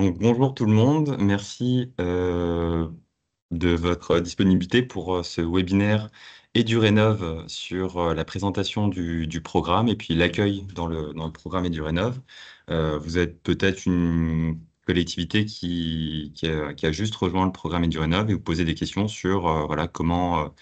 Donc, bonjour tout le monde, merci de votre disponibilité pour ce webinaire EduRénov sur la présentation du programme et puis l'accueil dans le programme EduRénov. Vous êtes peut-être une collectivité qui a juste rejoint le programme EduRénov et vous posez des questions sur voilà, comment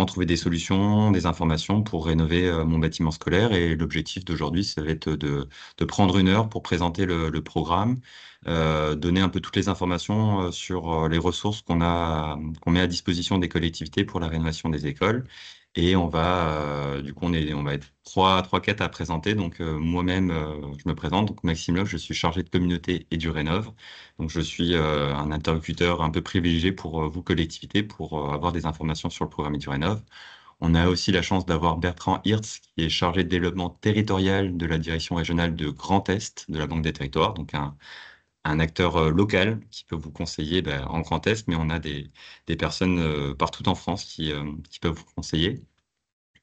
trouver des solutions, des informations pour rénover mon bâtiment scolaire. Et l'objectif d'aujourd'hui, ça va être de prendre une heure pour présenter le programme, donner un peu toutes les informations sur les ressources qu'on met à disposition des collectivités pour la rénovation des écoles. Et du coup, on va être quatre à présenter. Donc, moi-même, je me présente. Donc, Maxime Loch, je suis chargé de communauté et du Rénov'. Donc, je suis un interlocuteur un peu privilégié pour vous, collectivités, pour avoir des informations sur le programme EduRénov'. On a aussi la chance d'avoir Bertrand Hirtz, qui est chargé de développement territorial de la direction régionale de Grand Est de la Banque des Territoires, donc un acteur local qui peut vous conseiller en Grand Est, mais on a des personnes partout en France qui peuvent vous conseiller.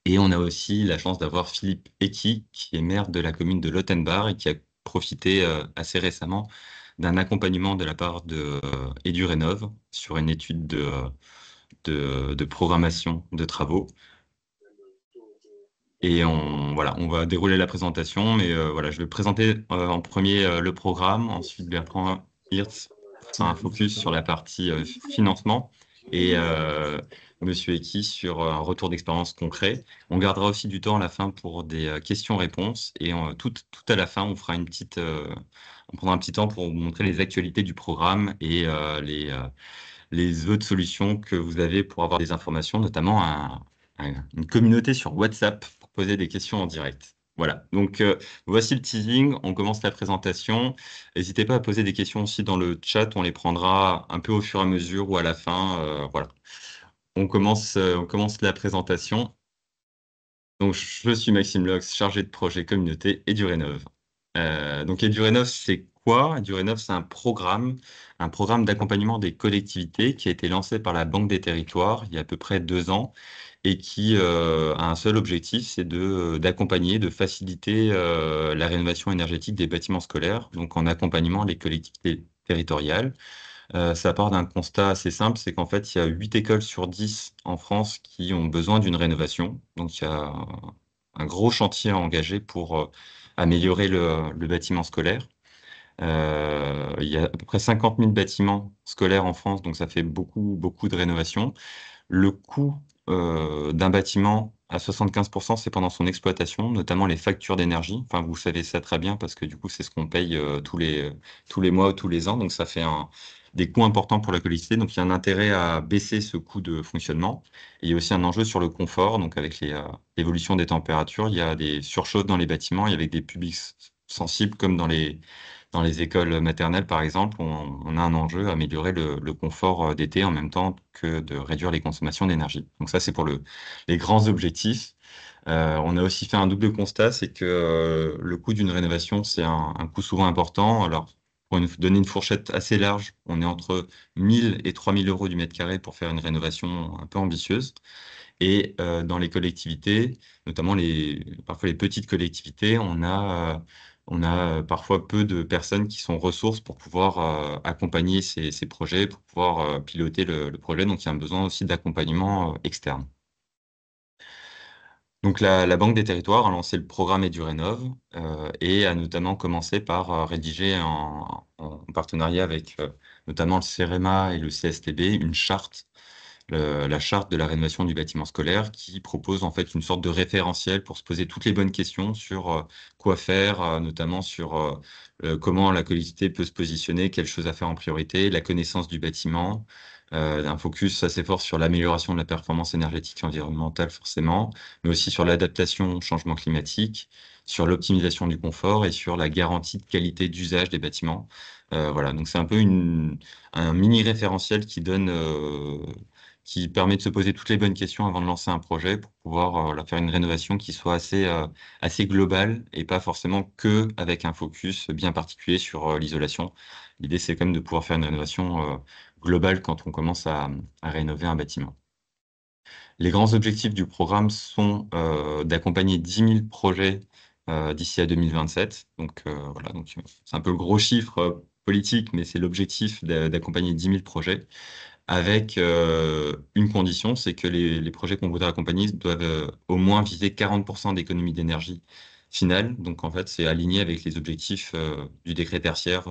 Et on a aussi la chance d'avoir Philippe Ecky, qui est maire de la commune de Lottenbach et qui a profité assez récemment d'un accompagnement de la part de EduRénov' sur une étude de programmation de travaux. Et voilà, on va dérouler la présentation, mais voilà, je vais présenter en premier le programme. Ensuite, Bertrand Hirtz fera un focus sur la partie financement et Monsieur Eki sur un retour d'expérience concret. On gardera aussi du temps à la fin pour des questions-réponses et tout à la fin, on prendra un petit temps pour vous montrer les actualités du programme et les autres solutions que vous avez pour avoir des informations, notamment une communauté sur WhatsApp pour poser des questions en direct. Voilà, donc voici le teasing, on commence la présentation. N'hésitez pas à poser des questions aussi dans le chat, on les prendra un peu au fur et à mesure ou à la fin. Voilà, on commence la présentation. Donc, je suis Maxime Lox, chargé de projet communauté EduRénov'. Donc, EduRénov', c'est quoi? EduRénov', c'est un programme d'accompagnement des collectivités qui a été lancé par la Banque des Territoires il y a à peu près 2 ans et qui a un seul objectif, c'est d'accompagner, de faciliter la rénovation énergétique des bâtiments scolaires, donc en accompagnement les collectivités territoriales. Ça part d'un constat assez simple, c'est qu'en fait, il y a 8 écoles sur 10 en France qui ont besoin d'une rénovation. Donc, il y a un gros chantier à engager pour améliorer le bâtiment scolaire. Il y a à peu près 50 000 bâtiments scolaires en France, donc ça fait beaucoup, beaucoup de rénovations. Le coût d'un bâtiment à 75%, c'est pendant son exploitation, notamment les factures d'énergie. Enfin, vous savez ça très bien parce que du coup, c'est ce qu'on paye tous les mois ou tous les ans. Donc, ça fait des coûts importants pour la collectivité. Donc, il y a un intérêt à baisser ce coût de fonctionnement. Et il y a aussi un enjeu sur le confort. Donc, avec l'évolution des températures, il y a des surchauffes dans les bâtiments et avec des publics sensibles comme dans les écoles maternelles, par exemple, on a un enjeu à améliorer le confort d'été en même temps que de réduire les consommations d'énergie. Donc ça, c'est pour les grands objectifs. On a aussi fait un double constat, c'est que le coût d'une rénovation, c'est un coût souvent important. Alors, pour donner une fourchette assez large, on est entre 1000 et 3000 euros du mètre carré pour faire une rénovation un peu ambitieuse. Et dans les collectivités, notamment parfois les petites collectivités, on a parfois peu de personnes qui sont ressources pour pouvoir accompagner ces projets, pour pouvoir piloter le projet. Donc, il y a un besoin aussi d'accompagnement externe. Donc, la Banque des Territoires a lancé le programme EduRénov' et a notamment commencé par rédiger en partenariat avec notamment le CEREMA et le CSTB une charte, la charte de la rénovation du bâtiment scolaire, qui propose en fait une sorte de référentiel pour se poser toutes les bonnes questions sur quoi faire, notamment sur comment la collectivité peut se positionner, quelles choses à faire en priorité, la connaissance du bâtiment, un focus assez fort sur l'amélioration de la performance énergétique et environnementale forcément, mais aussi sur l'adaptation au changement climatique, sur l'optimisation du confort et sur la garantie de qualité d'usage des bâtiments. Voilà, donc c'est un peu un mini référentiel qui permet de se poser toutes les bonnes questions avant de lancer un projet pour pouvoir faire une rénovation qui soit assez globale et pas forcément que avec un focus bien particulier sur l'isolation. L'idée, c'est quand même de pouvoir faire une rénovation globale quand on commence à rénover un bâtiment. Les grands objectifs du programme sont d'accompagner 10 000 projets d'ici à 2027. Donc voilà, donc c'est un peu le gros chiffre politique, mais c'est l'objectif d'accompagner 10 000 projets avec une condition, c'est que les projets qu'on voudrait accompagner doivent au moins viser 40% d'économie d'énergie finale. Donc en fait, c'est aligné avec les objectifs du décret tertiaire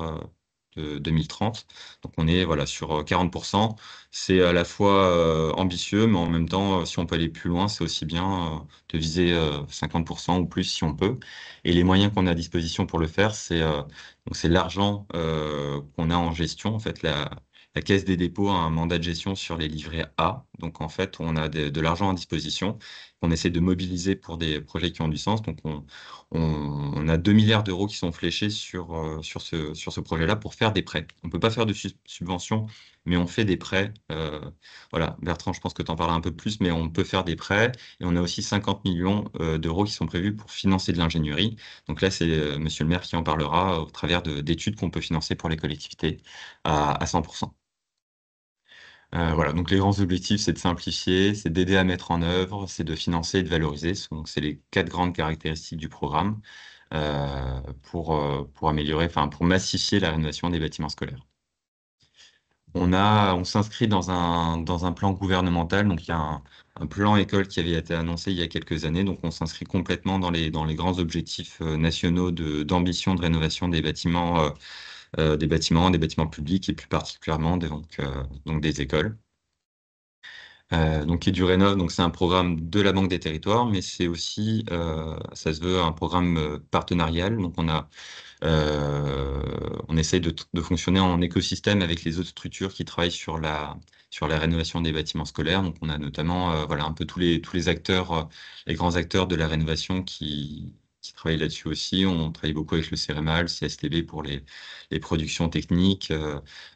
de 2030. Donc on est voilà sur 40%. C'est à la fois ambitieux, mais en même temps, si on peut aller plus loin, c'est aussi bien de viser 50% ou plus si on peut. Et les moyens qu'on a à disposition pour le faire, c'est l'argent qu'on a en gestion, en fait, la Caisse des dépôts a un mandat de gestion sur les livrets A. Donc, en fait, on a de l'argent à disposition qu'on essaie de mobiliser pour des projets qui ont du sens. Donc, on a 2 milliards d'euros qui sont fléchés sur ce projet-là pour faire des prêts. On ne peut pas faire de subventions, mais on fait des prêts. Voilà, Bertrand, je pense que tu en parleras un peu plus, mais on peut faire des prêts. Et on a aussi 50 millions d'euros qui sont prévus pour financer de l'ingénierie. Donc là, c'est Monsieur le maire qui en parlera au travers d'études qu'on peut financer pour les collectivités à 100%. Voilà, donc les grands objectifs, c'est de simplifier, c'est d'aider à mettre en œuvre, c'est de financer et de valoriser. Donc, c'est les 4 grandes caractéristiques du programme pour améliorer, enfin, pour massifier la rénovation des bâtiments scolaires. On s'inscrit dans un plan gouvernemental, donc il y a un plan école qui avait été annoncé il y a quelques années, donc on s'inscrit complètement dans les grands objectifs nationaux d'ambition de rénovation des bâtiments publics et plus particulièrement donc des écoles. Donc qui est du Rénov', donc c'est un programme de la Banque des Territoires, mais c'est aussi, ça se veut un programme partenarial. Donc on essaye de fonctionner en écosystème avec les autres structures qui travaillent sur la rénovation des bâtiments scolaires. Donc on a notamment voilà un peu tous les acteurs, les grands acteurs de la rénovation qui travaillent là-dessus aussi. On travaille beaucoup avec le CEREMA, le CSTB pour les productions techniques,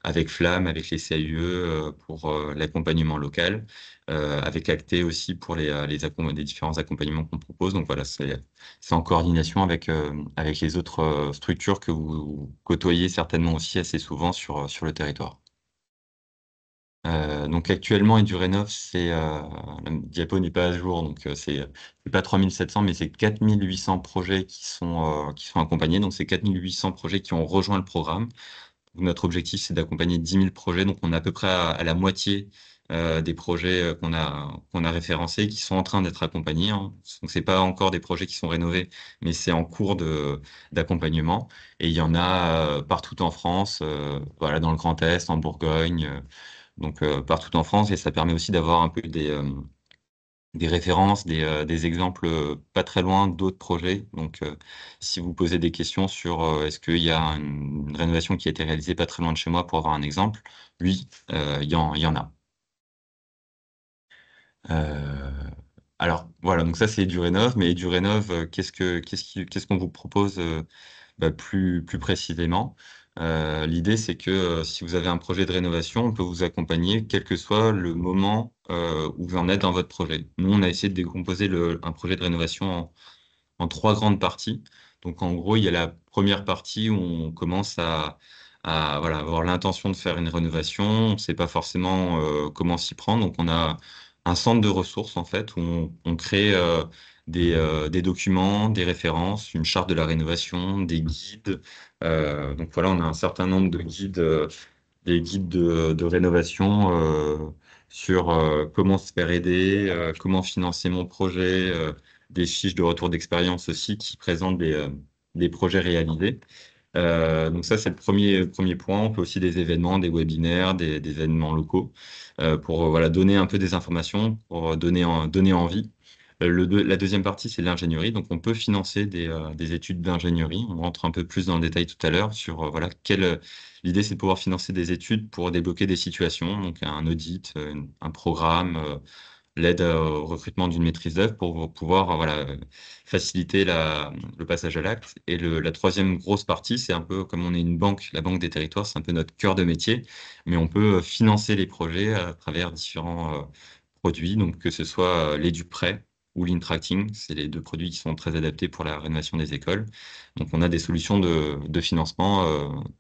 avec Flamme, avec les CAUE pour l'accompagnement local, avec Acté aussi pour les différents accompagnements qu'on propose. Donc voilà, c'est en coordination avec les autres structures que vous côtoyez certainement aussi assez souvent sur le territoire. Donc actuellement, EduRénov, la diapo n'est pas à jour, donc c'est pas 3700, mais c'est 4800 projets qui sont accompagnés. Donc c'est 4800 projets qui ont rejoint le programme. Notre objectif, c'est d'accompagner 10 000 projets. Donc, on est à peu près à la moitié des projets qu'on a référencés qui sont en train d'être accompagnés, hein. Donc, c'est pas encore des projets qui sont rénovés, mais c'est en cours d'accompagnement. Et il y en a partout en France, voilà, dans le Grand Est, en Bourgogne, donc partout en France. Et ça permet aussi d'avoir un peu des références, des exemples pas très loin d'autres projets. Donc, si vous posez des questions sur est-ce qu'il y a une rénovation qui a été réalisée pas très loin de chez moi pour avoir un exemple, oui, il y en a. Euh, alors voilà, donc ça c'est du rénov, mais du rénov, qu'est-ce qu'on vous propose plus précisément? L'idée c'est que si vous avez un projet de rénovation, on peut vous accompagner quel que soit le moment où vous en êtes dans votre projet. Nous, on a essayé de décomposer un projet de rénovation en 3 grandes parties. Donc en gros, il y a la première partie où on commence à voilà, avoir l'intention de faire une rénovation. On ne sait pas forcément comment s'y prendre. Donc on a un centre de ressources en fait où on crée des documents, des références, une charte de la rénovation, des guides. Donc voilà, on a un certain nombre de guides, des guides de rénovation sur comment se faire aider, comment financer mon projet, des fiches de retour d'expérience aussi qui présentent des projets réalisés. Donc ça, c'est le premier point. On fait aussi des événements, des webinaires, des événements locaux pour voilà, donner un peu des informations, pour donner envie. La deuxième partie, c'est l'ingénierie. Donc, on peut financer des études d'ingénierie. On rentre un peu plus dans le détail tout à l'heure sur voilà, l'idée, c'est de pouvoir financer des études pour débloquer des situations, donc un audit, un programme, l'aide au recrutement d'une maîtrise d'œuvre pour pouvoir voilà, faciliter le passage à l'acte. Et la troisième grosse partie, c'est un peu comme on est une banque, la Banque des Territoires, c'est un peu notre cœur de métier, mais on peut financer les projets à travers différents produits, donc que ce soit l'EduPrêt ou l'InTracting, c'est les 2 produits qui sont très adaptés pour la rénovation des écoles. Donc on a des solutions de financement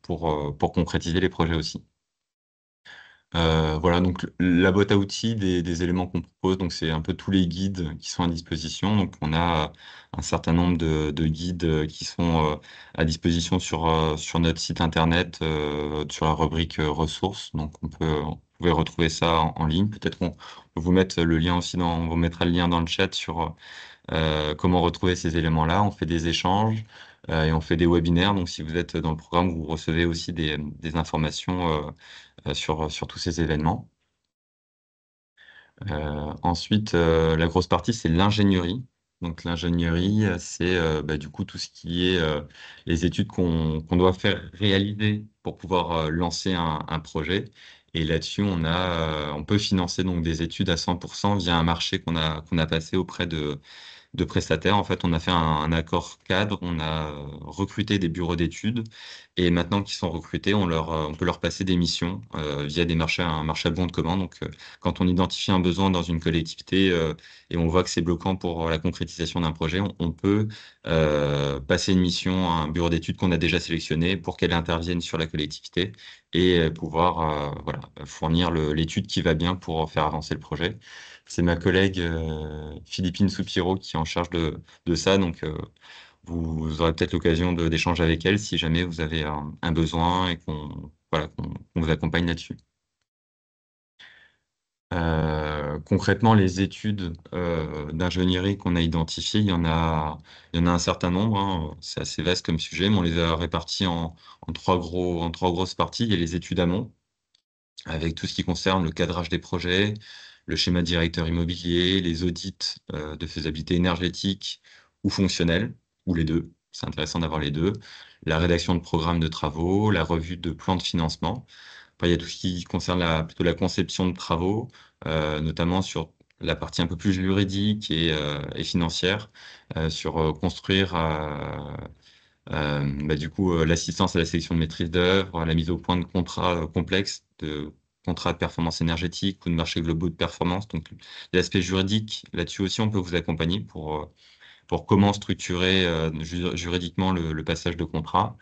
pour concrétiser les projets aussi. Voilà, donc la boîte à outils des éléments qu'on propose, donc c'est un peu tous les guides qui sont à disposition. Donc on a un certain nombre de guides qui sont à disposition sur notre site internet, sur la rubrique ressources. Donc vous pouvez retrouver ça en ligne. Peut-être qu'on peut vous mettre le lien aussi on vous mettra le lien dans le chat sur comment retrouver ces éléments-là. On fait des échanges et on fait des webinaires. Donc si vous êtes dans le programme, vous recevez aussi des informations sur tous ces événements. Ensuite, la grosse partie, c'est l'ingénierie. Donc l'ingénierie, c'est du coup tout ce qui est les études qu'on doit faire réaliser pour pouvoir lancer un projet. Et là-dessus, on peut financer donc des études à 100% via un marché qu'on a passé auprès de prestataires. En fait, on a fait un accord cadre, on a recruté des bureaux d'études et maintenant qu'ils sont recrutés, on peut leur passer des missions via un marché à bon de commande. Donc, quand on identifie un besoin dans une collectivité et on voit que c'est bloquant pour la concrétisation d'un projet, on peut passer une mission à un bureau d'études qu'on a déjà sélectionné pour qu'elle intervienne sur la collectivité et pouvoir voilà, fournir l'étude qui va bien pour faire avancer le projet. C'est ma collègue Philippine Soupiro qui est en charge de ça, donc vous aurez peut-être l'occasion d'échanger avec elle si jamais vous avez un besoin et qu'on vous accompagne là-dessus. Concrètement, les études d'ingénierie qu'on a identifiées, il y en a un certain nombre, hein. C'est assez vaste comme sujet, mais on les a répartis en trois grosses parties. Il y a les études amont, avec tout ce qui concerne le cadrage des projets, le schéma directeur immobilier, les audits de faisabilité énergétique ou fonctionnelle, ou les deux. C'est intéressant d'avoir les deux. La rédaction de programmes de travaux, la revue de plans de financement. Après, il y a tout ce qui concerne plutôt la conception de travaux, notamment sur la partie un peu plus juridique et financière, sur construire du coup, l'assistance à la sélection de maîtrise d'œuvre, la mise au point de contrats complexes, de contrats de performance énergétique ou de marchés globaux de performance. Donc, l'aspect juridique, là-dessus aussi, on peut vous accompagner pour comment structurer juridiquement le passage de contrat,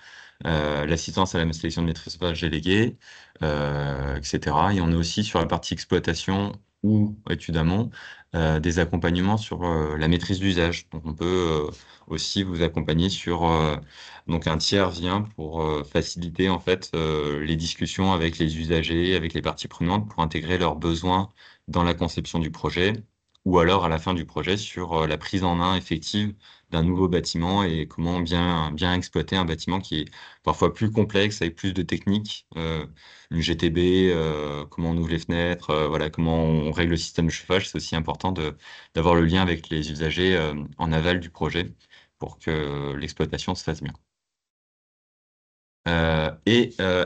l'assistance à la sélection de maîtrise d'ouvrage déléguée, etc. Et on est aussi sur la partie exploitation ou études amont, des accompagnements sur la maîtrise d'usage. Donc on peut aussi vous accompagner donc un tiers vient pour faciliter en fait les discussions avec les usagers, avec les parties prenantes pour intégrer leurs besoins dans la conception du projet ou alors à la fin du projet sur la prise en main effective d'un nouveau bâtiment et comment bien exploiter un bâtiment qui est parfois plus complexe, avec plus de techniques, une GTB, comment on ouvre les fenêtres, voilà, comment on règle le système de chauffage. C'est aussi important d'avoir le lien avec les usagers en aval du projet pour que l'exploitation se fasse bien.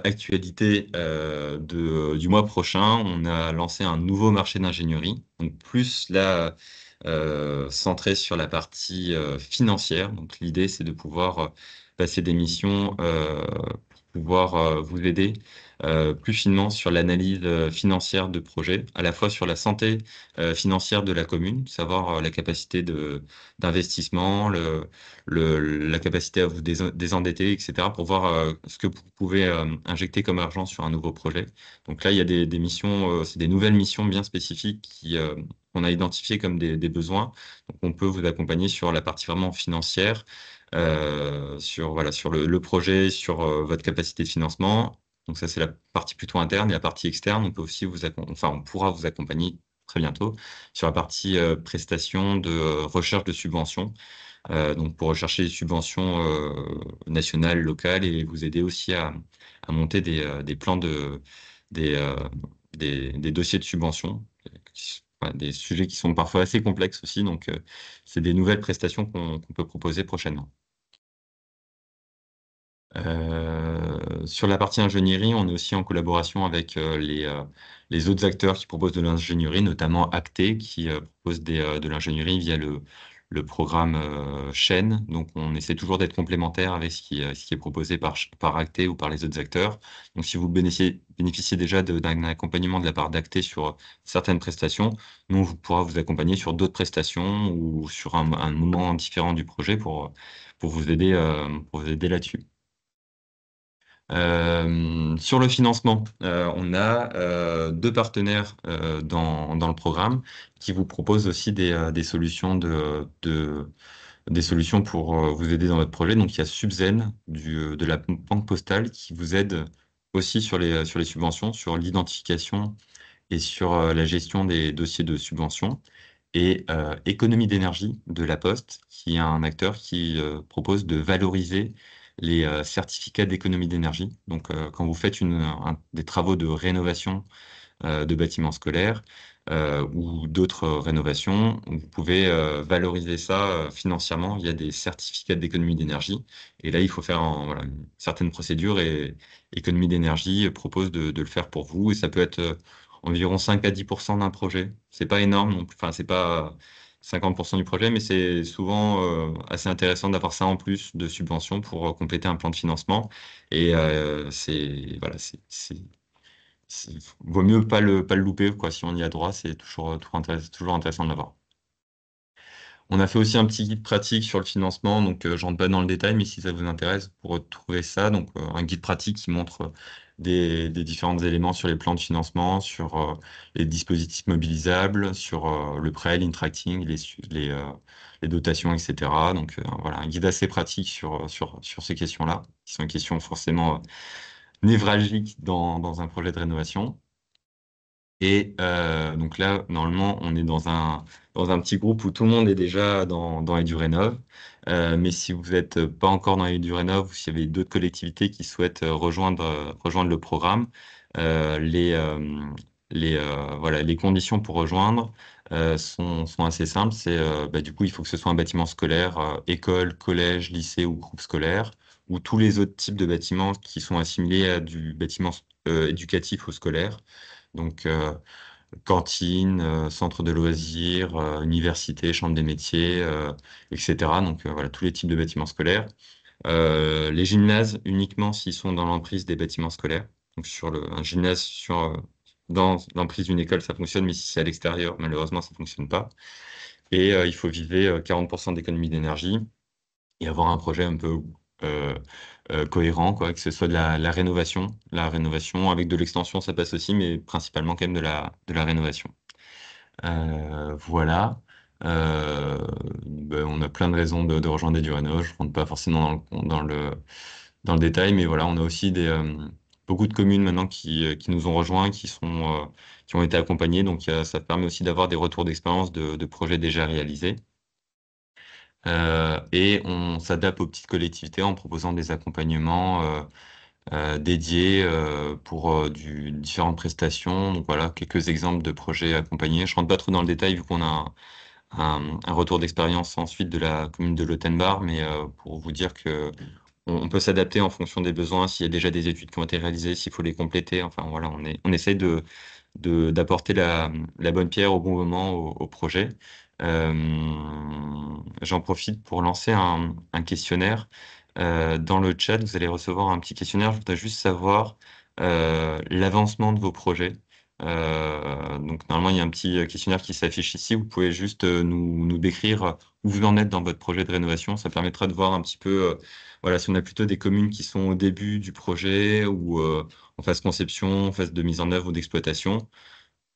Actualité du mois prochain, on a lancé un nouveau marché d'ingénierie, donc plus là centré sur la partie financière. Donc l'idée, c'est de pouvoir passer des missions pour pouvoir vous aider plus finement sur l'analyse financière de projet, à la fois sur la santé financière de la commune, savoir la capacité d'investissement, la capacité à vous désendetter, etc., pour voir ce que vous pouvez injecter comme argent sur un nouveau projet. Donc là, il y a des missions, c'est des nouvelles missions bien spécifiques qu'on a identifiées comme des besoins. Donc on peut vous accompagner sur la partie vraiment financière, sur le projet, sur votre capacité de financement. Donc ça, c'est la partie plutôt interne. Et la partie externe, on peut aussi on pourra vous accompagner très bientôt sur la partie prestation de recherche de subventions, donc pour rechercher des subventions nationales, locales et vous aider aussi à monter des plans des, euh, des dossiers de subvention, voilà, des sujets qui sont parfois assez complexes aussi. Donc, c'est des nouvelles prestations qu'on peut proposer prochainement. Sur la partie ingénierie, on est aussi en collaboration avec les autres acteurs qui proposent de l'ingénierie, notamment Acté, qui propose de l'ingénierie via le programme Chaîne. Donc, on essaie toujours d'être complémentaire avec ce qui est proposé par Acté ou par les autres acteurs. Donc, si vous bénéficiez déjà d'un accompagnement de la part d'Acté sur certaines prestations, nous, on pourra vous accompagner sur d'autres prestations ou sur un moment différent du projet pour vous aider là-dessus. Sur le financement, on a deux partenaires dans le programme qui vous proposent aussi des solutions des solutions pour vous aider dans votre projet. Donc, il y a Subzen de la Banque Postale qui vous aide aussi sur les subventions, sur l'identification et sur la gestion des dossiers de subvention. Et Économie d'énergie de La Poste, qui est un acteur qui propose de valoriser les certificats d'économie d'énergie. Donc, quand vous faites des travaux de rénovation de bâtiments scolaires ou d'autres rénovations, vous pouvez valoriser ça financièrement via des certificats d'économie d'énergie. Et là, il faut faire voilà, une certaine procédure et Économie d'énergie propose de le faire pour vous. Et ça peut être environ 5 à 10% d'un projet. C'est pas énorme, non plus. Enfin, c'est pas 50% du projet, mais c'est souvent assez intéressant d'avoir ça en plus de subventions pour compléter un plan de financement. Et voilà, vaut mieux pas le louper, quoi. Si on y a droit, c'est toujours intéressant de l'avoir. On a fait aussi un petit guide pratique sur le financement, donc je rentre pas dans le détail, mais si ça vous intéresse, vous pourrez trouver ça. Donc un guide pratique qui montre des différents éléments sur les plans de financement, sur les dispositifs mobilisables, sur le prêt, l'intracting, les dotations, etc. Donc voilà, un guide assez pratique sur ces questions-là, qui sont des questions forcément névralgiques dans un projet de rénovation. Et donc là, normalement, on est dans un petit groupe où tout le monde est déjà dans EduRénov. Mais si vous n'êtes pas encore dans EduRénov ou s'il y avait d'autres collectivités qui souhaitent rejoindre le programme, voilà, les conditions pour rejoindre sont assez simples. Du coup, il faut que ce soit un bâtiment scolaire, école, collège, lycée ou groupe scolaire, ou tous les autres types de bâtiments qui sont assimilés à du bâtiment éducatif ou scolaire. Donc, cantine, centre de loisirs, université, chambre des métiers, etc. Donc, voilà, tous les types de bâtiments scolaires. Les gymnases, uniquement s'ils sont dans l'emprise des bâtiments scolaires. Donc, un gymnase dans l'emprise d'une école, ça fonctionne, mais si c'est à l'extérieur, malheureusement, ça fonctionne pas. Et il faut viser 40% d'économie d'énergie et avoir un projet un peu euh, cohérent, quoi, que ce soit de la rénovation. La rénovation, avec de l'extension, ça passe aussi, mais principalement quand même de la rénovation. Voilà. On a plein de raisons de rejoindre du réno. Je ne rentre pas forcément dans le détail, mais voilà, on a aussi beaucoup de communes maintenant qui nous ont rejoints, qui ont été accompagnés. Donc, ça permet aussi d'avoir des retours d'expérience de projets déjà réalisés. Et on s'adapte aux petites collectivités en proposant des accompagnements dédiés pour différentes prestations. Donc voilà, quelques exemples de projets accompagnés. Je rentre pas trop dans le détail vu qu'on a un retour d'expérience ensuite de la commune de Lottenbar, mais pour vous dire que on peut s'adapter en fonction des besoins, s'il y a déjà des études qui ont été réalisées, s'il faut les compléter. Enfin voilà, on essaye d'apporter la bonne pierre au bon moment au projet. Euh, J'en profite pour lancer un questionnaire. Dans le chat, vous allez recevoir un petit questionnaire. Je voudrais juste savoir l'avancement de vos projets. Donc normalement, il y a un petit questionnaire qui s'affiche ici. Vous pouvez juste nous décrire où vous en êtes dans votre projet de rénovation. Ça permettra de voir un petit peu, voilà, si on a plutôt des communes qui sont au début du projet ou en phase conception, en phase de mise en œuvre ou d'exploitation.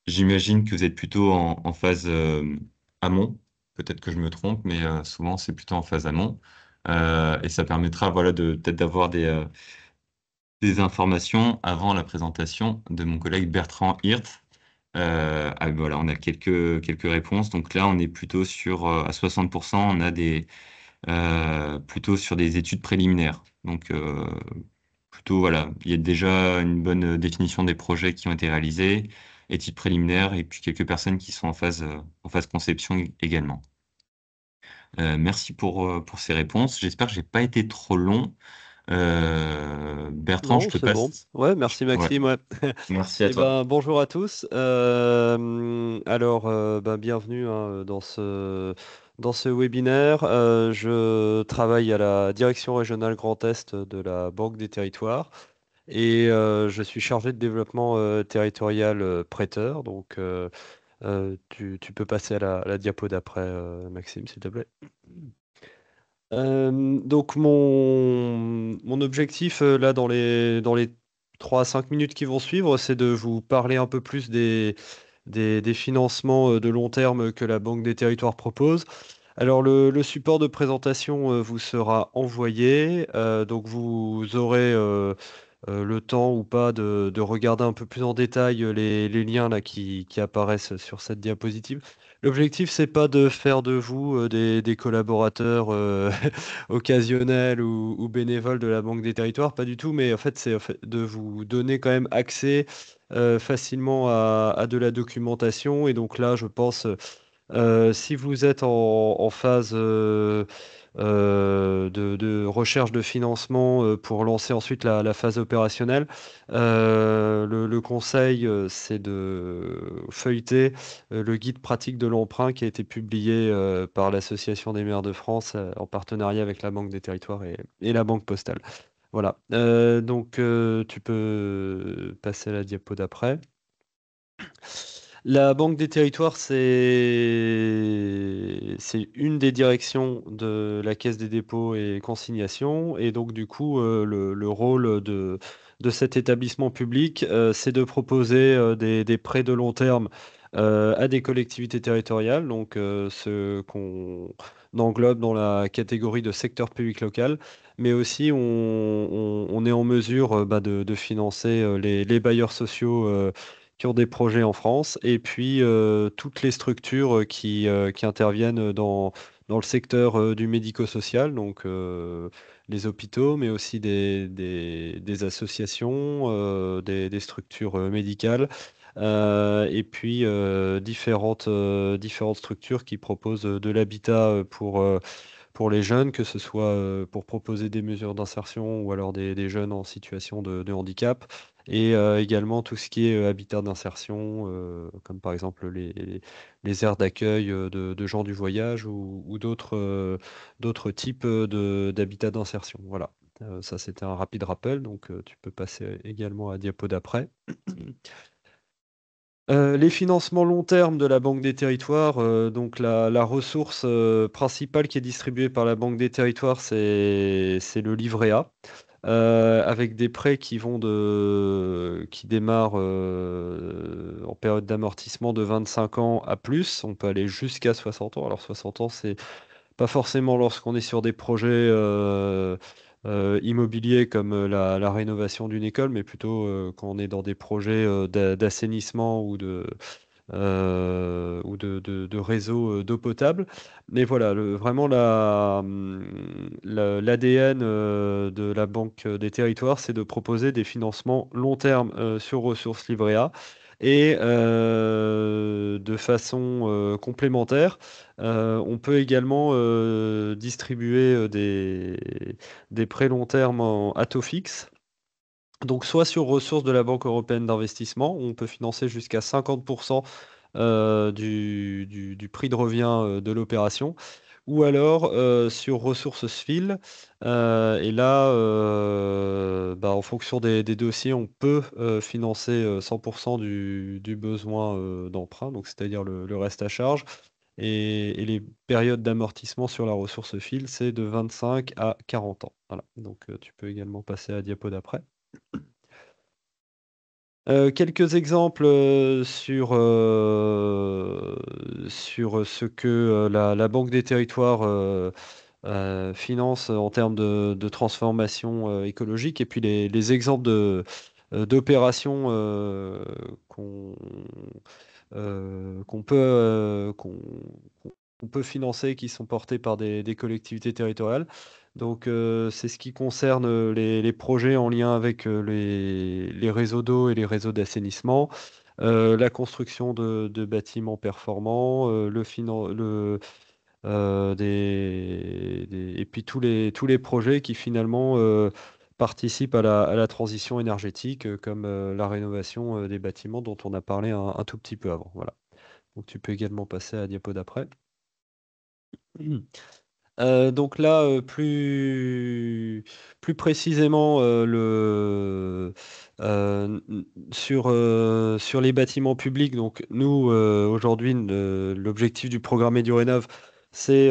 J'imagine que vous êtes plutôt en phase amont. Peut-être que je me trompe, mais souvent c'est plutôt en phase amont. Et ça permettra, voilà, de peut-être d'avoir des informations avant la présentation de mon collègue Bertrand Hirt. Voilà, on a quelques réponses. Donc là, on est plutôt à 60%, on a plutôt sur des études préliminaires. Donc, plutôt, voilà, il y a déjà une bonne définition des projets qui ont été réalisés, études préliminaires, et puis quelques personnes qui sont en phase conception également. Merci pour ces réponses. J'espère que j'ai pas été trop long. Bertrand, je Non, te c'est bon. passe. Ouais, merci Ouais, Maxime. Ouais. merci à Eh toi. ben, bonjour à tous. Bienvenue hein, dans ce webinaire. Je travaille à la direction régionale Grand Est de la Banque des Territoires et je suis chargé de développement territorial prêteur. Donc, tu peux passer à la diapo d'après, Maxime, s'il te plaît. Donc mon objectif, là, dans les 3 à 5 minutes qui vont suivre, c'est de vous parler un peu plus des financements, de long terme que la Banque des Territoires propose. Alors le support de présentation, vous sera envoyé, donc vous aurez, le temps ou pas de regarder un peu plus en détail, les liens là qui apparaissent sur cette diapositive. L'objectif, c'est pas de faire de vous, des collaborateurs, occasionnels ou bénévoles de la Banque des Territoires, pas du tout, mais en fait, c'est en fait de vous donner quand même accès, facilement à de la documentation et donc là, je pense, si vous êtes en phase, de recherche de financement, pour lancer ensuite la phase opérationnelle, le conseil, c'est de feuilleter, le guide pratique de l'emprunt qui a été publié, par l'Association des maires de France, en partenariat avec la Banque des Territoires et la Banque postale. Voilà, donc tu peux passer à la diapo d'après. La Banque des Territoires, c'est une des directions de la Caisse des dépôts et consignations et donc du coup, le rôle de cet établissement public, c'est de proposer, des prêts de long terme, à des collectivités territoriales, donc ce qu'on englobe dans la catégorie de secteur public local. Mais aussi on est en mesure, bah, de financer, les bailleurs sociaux, qui ont des projets en France et puis, toutes les structures, qui interviennent, dans le secteur, du médico-social, donc les hôpitaux, mais aussi des associations, des structures, médicales, et puis, différentes structures qui proposent, de l'habitat, pour les jeunes, que ce soit, pour proposer des mesures d'insertion ou alors des jeunes en situation de handicap et également tout ce qui est, habitat d'insertion, comme par exemple les aires d'accueil, de gens du voyage ou d'autres types, d'habitat d'insertion. Voilà, ça c'était un rapide rappel, donc tu peux passer également à diapo d'après. Les financements long terme de la Banque des Territoires, donc la ressource, principale qui est distribuée par la Banque des Territoires, c'est le livret A, avec des prêts qui démarrent, en période d'amortissement de 25 ans à plus. On peut aller jusqu'à 60 ans. Alors 60 ans, c'est pas forcément lorsqu'on est sur des projets, immobiliers comme, la rénovation d'une école, mais plutôt, quand on est dans des projets, d'assainissement ou de réseaux, d'eau potable. Mais voilà, vraiment l'ADN, de la Banque des Territoires, c'est de proposer des financements long terme, sur ressources livret A et de façon, complémentaire, on peut également, distribuer, des prêts long terme à taux fixe. Donc soit sur ressources de la Banque européenne d'investissement, où on peut financer jusqu'à 50 du prix de revient, de l'opération ou alors, sur ressources SFIL, et là, bah, en fonction des dossiers, on peut, financer, 100 du besoin, d'emprunt, donc c'est-à-dire le reste à charge et les périodes d'amortissement sur la ressource FIL, c'est de 25 à 40 ans. Voilà, donc tu peux également passer à la diapo d'après. Quelques exemples, sur ce que, la Banque des Territoires, finance en termes de transformation, écologique et puis les exemples d'opérations, qu'on, qu'on peut, qu'on peut financer, qui sont portés par des collectivités territoriales. Donc, c'est ce qui concerne, les projets en lien avec, les réseaux d'eau et les réseaux d'assainissement, la construction de bâtiments performants, le finan le des et puis tous les projets qui finalement, participent à la transition énergétique, comme, la rénovation, des bâtiments dont on a parlé un tout petit peu avant. Voilà. Donc tu peux également passer à la diapo d'après. Donc là, plus précisément, sur les bâtiments publics, donc nous, aujourd'hui, l'objectif du programme Édurénov, c'est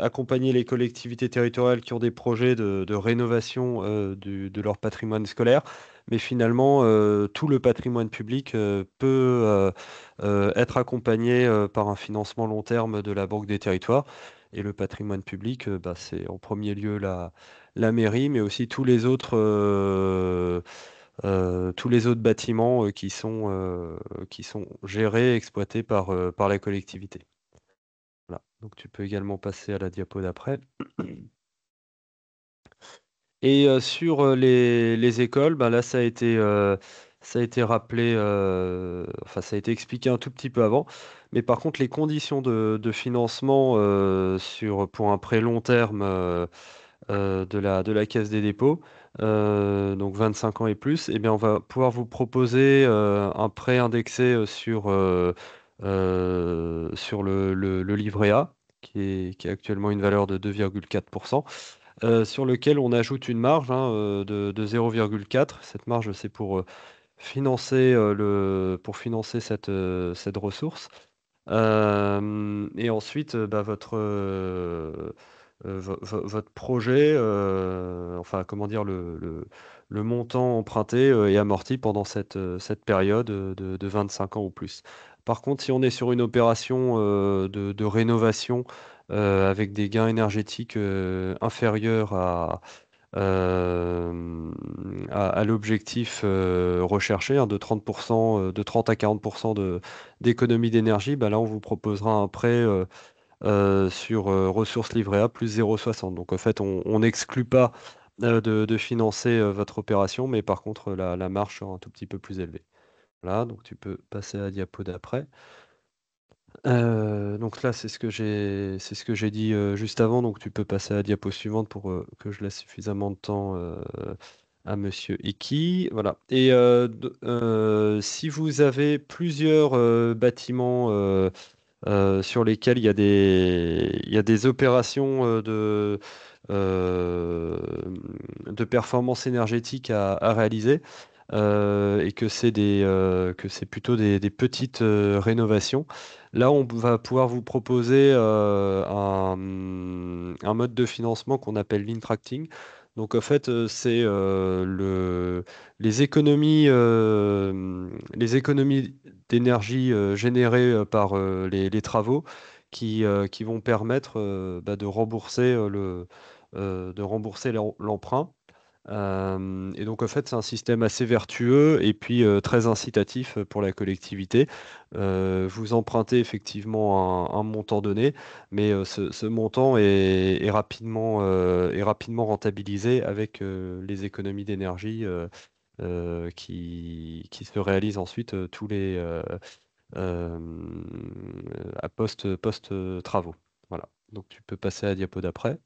accompagner les collectivités territoriales qui ont des projets de rénovation de leur patrimoine scolaire. Mais finalement, tout le patrimoine public peut être accompagné par un financement long terme de la Banque des Territoires. Et le patrimoine public, bah, c'est en premier lieu la mairie, mais aussi tous les autres bâtiments qui sont gérés et exploités par la collectivité. Voilà. Donc tu peux également passer à la diapo d'après. Et sur les écoles, ben là ça a été rappelé, enfin ça a été expliqué un tout petit peu avant. Mais par contre, les conditions de financement pour un prêt long terme de la Caisse des dépôts, donc 25 ans et plus, eh bien on va pouvoir vous proposer un prêt indexé sur le livret A, qui est actuellement une valeur de 2,4%, sur lequel on ajoute une marge hein, de 0,4. Cette marge, c'est pour financer cette ressource. Et ensuite, bah, votre projet, enfin, comment dire, le montant emprunté est amorti pendant cette période de 25 ans ou plus. Par contre, si on est sur une opération de rénovation avec des gains énergétiques inférieurs euh, à l'objectif recherché hein, de 30%, de 30 à 40% d'économie d'énergie, bah là, on vous proposera un prêt sur ressources livrées A plus 0,60. Donc, en fait, on n'exclut pas de financer votre opération, mais par contre, la marge sera un tout petit peu plus élevée. Voilà, donc tu peux passer à la diapo d'après. Donc là, c'est ce que j'ai dit juste avant. Donc tu peux passer à la diapo suivante pour que je laisse suffisamment de temps à Monsieur Eki. Voilà. Et si vous avez plusieurs bâtiments sur lesquels il y a des opérations euh, de performance énergétique à réaliser, et que c'est plutôt des petites rénovations. Là, on va pouvoir vous proposer un mode de financement qu'on appelle l'Intracting. Donc, en fait, c'est les économies d'énergie générées par les travaux qui vont permettre bah, de rembourser l'emprunt. Et donc, en fait, c'est un système assez vertueux et puis très incitatif pour la collectivité. Vous empruntez effectivement un montant donné, mais ce montant est rapidement rentabilisé avec les économies d'énergie qui se réalisent ensuite euh, post travaux. Voilà. Donc, tu peux passer à la diapo d'après.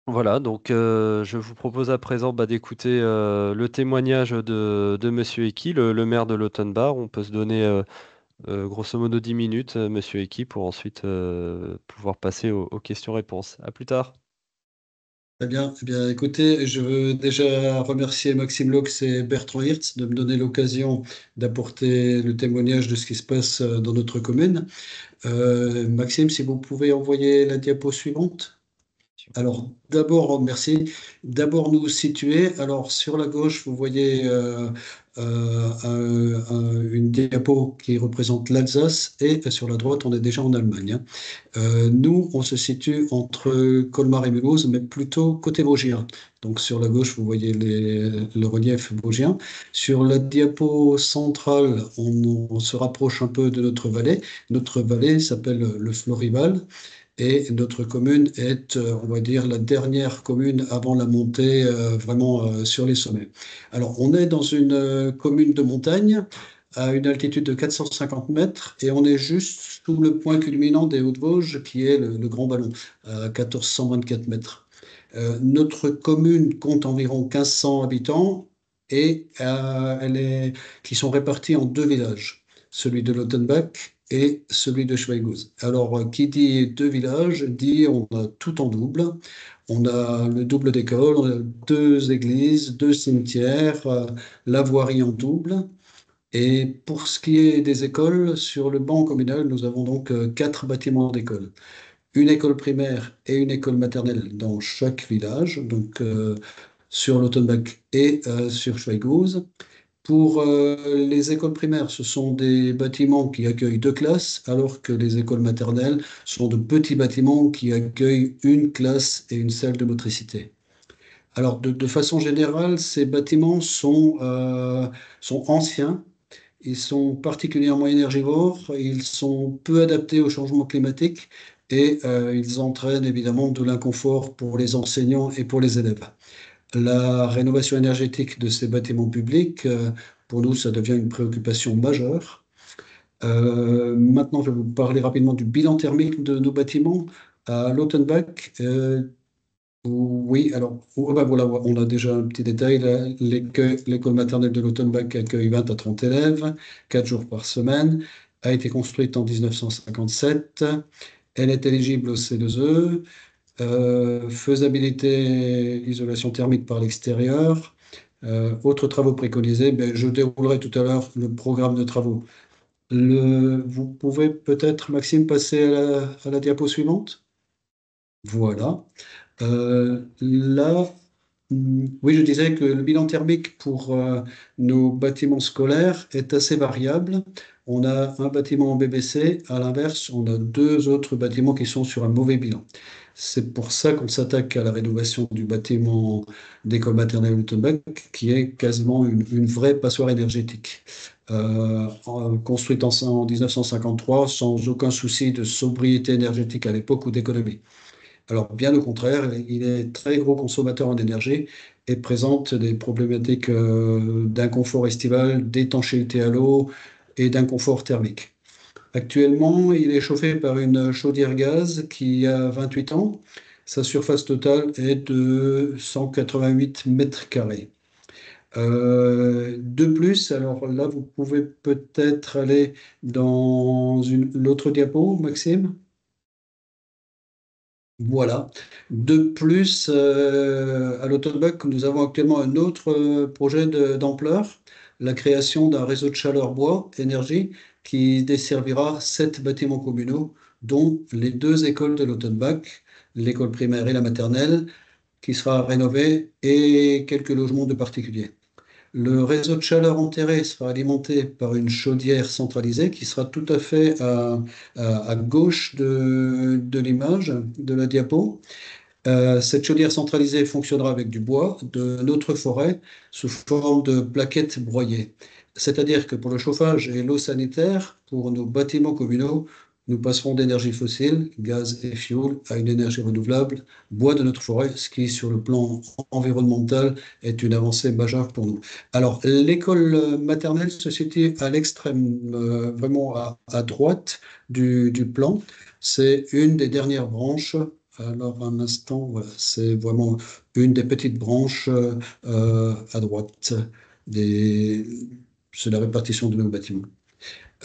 Voilà, donc je vous propose à présent bah, d'écouter le témoignage de Monsieur Eki, le maire de Lautenbach. On peut se donner grosso modo 10 minutes, Monsieur Eki, pour ensuite pouvoir passer aux questions-réponses. À plus tard. Très bien. Eh bien, écoutez, je veux déjà remercier Maxime Laux et Bertrand Hirtz de me donner l'occasion d'apporter le témoignage de ce qui se passe dans notre commune. Maxime, si vous pouvez envoyer la diapo suivante. Alors, d'abord, merci. D'abord, nous situer. Alors, sur la gauche, vous voyez une diapo qui représente l'Alsace et sur la droite, on est déjà en Allemagne, hein. Nous, on se situe entre Colmar et Mulhouse, mais plutôt côté vosgien. Donc, sur la gauche, vous voyez le relief vosgien. Sur la diapo centrale, on se rapproche un peu de notre vallée. Notre vallée s'appelle le Florival. Et notre commune est, on va dire, la dernière commune avant la montée vraiment sur les sommets. Alors, on est dans une commune de montagne à une altitude de 450 mètres et on est juste sous le point culminant des Hauts-de-Vosges qui est le Grand Ballon à 1424 mètres. Notre commune compte environ 1500 habitants et qui sont répartis en deux villages, celui de Lautenbach et celui de Schweighouse. Alors, qui dit deux villages, dit on a tout en double. On a le double d'école, on a deux églises, deux cimetières, la voirie en double. Et pour ce qui est des écoles, sur le banc communal, nous avons donc quatre bâtiments d'école. Une école primaire et une école maternelle dans chaque village, donc sur l'Autenbach et sur Schweighouse. Pour les écoles primaires, ce sont des bâtiments qui accueillent deux classes, alors que les écoles maternelles sont de petits bâtiments qui accueillent une classe et une salle de motricité. Alors, de façon générale, ces bâtiments sont anciens, ils sont particulièrement énergivores, ils sont peu adaptés au changement climatique et ils entraînent évidemment de l'inconfort pour les enseignants et pour les élèves. La rénovation énergétique de ces bâtiments publics, pour nous, ça devient une préoccupation majeure. Maintenant, je vais vous parler rapidement du bilan thermique de nos bâtiments. À Lautenbach, oui, alors ben voilà, on a déjà un petit détail. L'école maternelle de Lautenbach accueille 20 à 30 élèves, 4 jours par semaine, a été construite en 1957. Elle est éligible au C2E. Faisabilité, isolation thermique par l'extérieur. Autres travaux préconisés, ben, je déroulerai tout à l'heure le programme de travaux. Vous pouvez peut-être, Maxime, passer à la diapo suivante? Voilà. Là, oui, je disais que le bilan thermique pour nos bâtiments scolaires est assez variable. On a un bâtiment en BBC, à l'inverse, on a deux autres bâtiments qui sont sur un mauvais bilan. C'est pour ça qu'on s'attaque à la rénovation du bâtiment d'école maternelle Lautenbach, qui est quasiment une vraie passoire énergétique. Construite en 1953, sans aucun souci de sobriété énergétique à l'époque ou d'économie. Alors, bien au contraire, il est très gros consommateur en énergie et présente des problématiques d'inconfort estival, d'étanchéité à l'eau et d'inconfort thermique. Actuellement, il est chauffé par une chaudière gaz qui a 28 ans. Sa surface totale est de 188 mètres carrés. De plus, alors là, vous pouvez peut-être aller dans l'autre diapo, Maxime. Voilà. De plus, à l'Autombac, nous avons actuellement un autre projet d'ampleur, la création d'un réseau de chaleur bois énergie qui desservira 7 bâtiments communaux, dont les deux écoles de l'Autombac, l'école primaire et la maternelle, qui sera rénovée, et quelques logements de particuliers. Le réseau de chaleur enterré sera alimenté par une chaudière centralisée qui sera tout à fait à gauche de l'image, de la diapo. Cette chaudière centralisée fonctionnera avec du bois de notre forêt sous forme de plaquettes broyées. C'est-à-dire que pour le chauffage et l'eau sanitaire, pour nos bâtiments communaux, nous passerons d'énergie fossile, gaz et fioul, à une énergie renouvelable, bois de notre forêt, ce qui, sur le plan environnemental, est une avancée majeure pour nous. Alors, l'école maternelle se situe à l'extrême, vraiment à droite du plan. C'est une des dernières branches. Alors, un instant, voilà, c'est vraiment une des petites branches à droite. Des... C'est la répartition de nos bâtiments.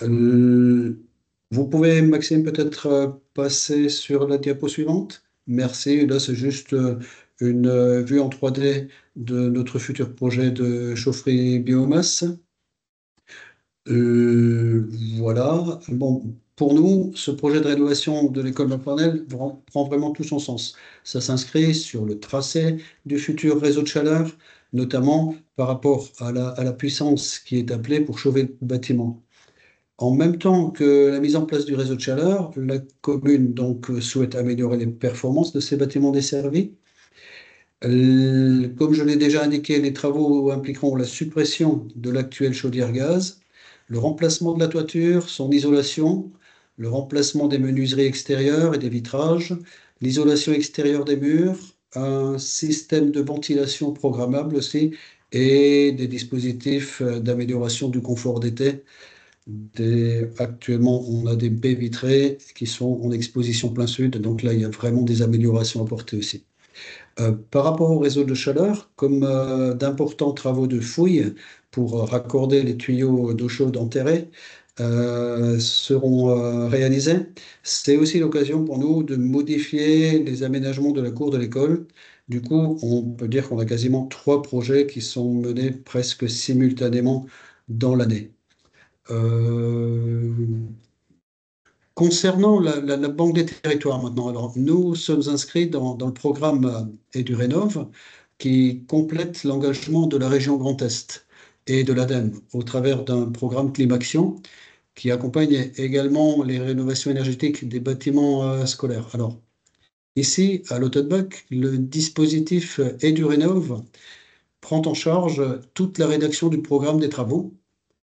Euh, Vous pouvez, Maxime, peut-être passer sur la diapo suivante? Merci. Là, c'est juste une vue en 3D de notre futur projet de chaufferie biomasse. Voilà. Bon, pour nous, ce projet de rénovation de l'école maternelle prend vraiment tout son sens. Ça s'inscrit sur le tracé du futur réseau de chaleur, notamment par rapport à la puissance qui est appelée pour chauffer le bâtiment. En même temps que la mise en place du réseau de chaleur, la commune donc souhaite améliorer les performances de ces bâtiments desservis. Comme je l'ai déjà indiqué, les travaux impliqueront la suppression de l'actuelle chaudière gaz, le remplacement de la toiture, son isolation, le remplacement des menuiseries extérieures et des vitrages, l'isolation extérieure des murs, un système de ventilation programmable aussi et des dispositifs d'amélioration du confort d'été. Actuellement, on a des baies vitrées qui sont en exposition plein sud, donc là, il y a vraiment des améliorations apportées aussi. Par rapport au réseau de chaleur, comme d'importants travaux de fouille pour raccorder les tuyaux d'eau chaude enterrés seront réalisés, c'est aussi l'occasion pour nous de modifier les aménagements de la cour de l'école. Du coup, on peut dire qu'on a quasiment 3 projets qui sont menés presque simultanément dans l'année. Euh, Concernant la Banque des territoires maintenant, alors nous sommes inscrits dans le programme EduRénov qui complète l'engagement de la région Grand Est et de l'ADEME au travers d'un programme Climaction qui accompagne également les rénovations énergétiques des bâtiments scolaires. Alors ici, à l'Autobac, le dispositif EduRénov prend en charge toute la rédaction du programme des travaux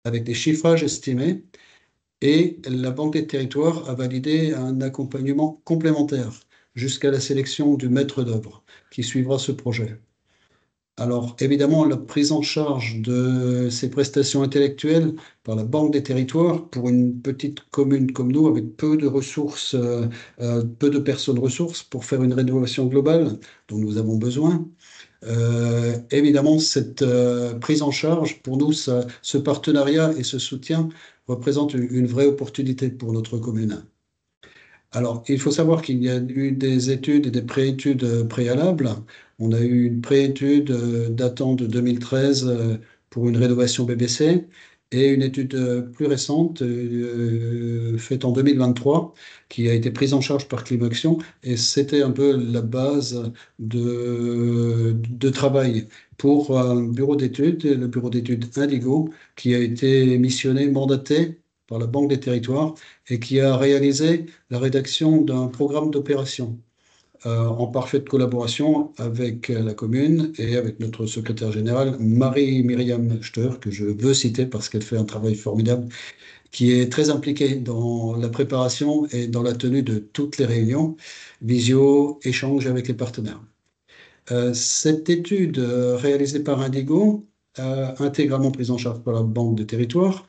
avec des chiffrages estimés et la Banque des territoires a validé un accompagnement complémentaire jusqu'à la sélection du maître d'œuvre qui suivra ce projet. Alors, évidemment, la prise en charge de ces prestations intellectuelles par la Banque des territoires pour une petite commune comme nous, avec peu de ressources, peu de personnes ressources pour faire une rénovation globale dont nous avons besoin, évidemment, cette prise en charge, pour nous, ce partenariat et ce soutien représentent une vraie opportunité pour notre commune. Alors, il faut savoir qu'il y a eu des études et des préétudes préalables. On a eu une préétude datant de 2013 pour une rénovation BBC et une étude plus récente faite en 2023 qui a été prise en charge par Climaction et c'était un peu la base de travail pour un bureau d'études, le bureau d'études Indigo, qui a été missionné, mandaté par la Banque des territoires et qui a réalisé la rédaction d'un programme d'opération en parfaite collaboration avec la commune et avec notre secrétaire générale, Marie-Myriam Steur, que je veux citer parce qu'elle fait un travail formidable, qui est très impliquée dans la préparation et dans la tenue de toutes les réunions, visio, échange avec les partenaires. Cette étude réalisée par Indigo, intégralement prise en charge par la Banque des territoires,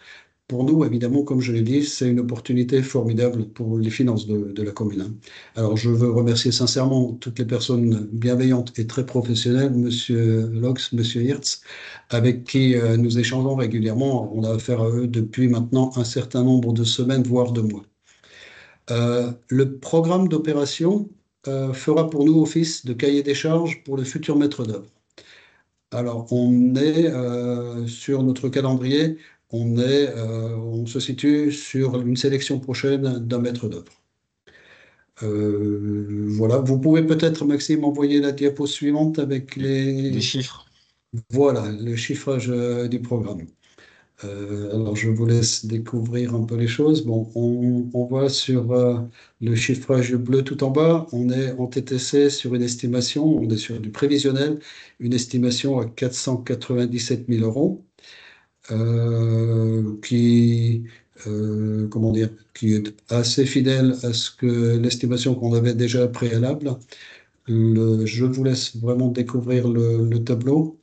pour nous, évidemment, comme je l'ai dit, c'est une opportunité formidable pour les finances de la commune, hein. Alors, je veux remercier sincèrement toutes les personnes bienveillantes et très professionnelles, Monsieur Lox, Monsieur Hirtz, avec qui nous échangeons régulièrement. On a affaire à eux depuis maintenant un certain nombre de semaines, voire de mois. Le programme d'opération fera pour nous office de cahier des charges pour le futur maître d'œuvre. Alors, on est sur notre calendrier, on se situe sur une sélection prochaine d'un maître d'œuvre. Voilà, vous pouvez peut-être, Maxime, envoyer la diapo suivante avec Les chiffres. voilà, le chiffrage du programme. Alors, je vous laisse découvrir un peu les choses. Bon, on voit sur le chiffrage bleu tout en bas, on est en TTC sur une estimation, on est sur du prévisionnel, une estimation à 497 000 euros, comment dire, qui est assez fidèle à ce que l'estimation qu'on avait déjà préalable. Je vous laisse vraiment découvrir le tableau.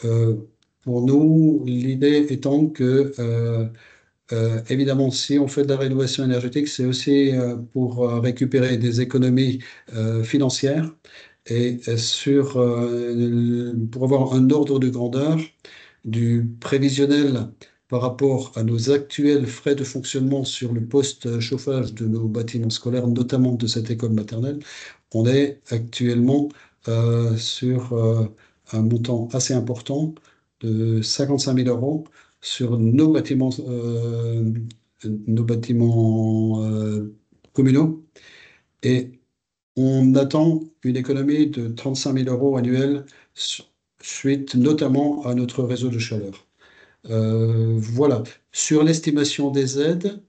Euh, pour nous, l'idée étant que, évidemment, si on fait de la rénovation énergétique, c'est aussi pour récupérer des économies financières et pour avoir un ordre de grandeur du prévisionnel par rapport à nos actuels frais de fonctionnement sur le poste chauffage de nos bâtiments scolaires, notamment de cette école maternelle, on est actuellement sur un montant assez important de 55 000 euros sur nos bâtiments communaux. Et on attend une économie de 35 000 euros annuels suite notamment à notre réseau de chaleur. Voilà. Sur l'estimation des aides,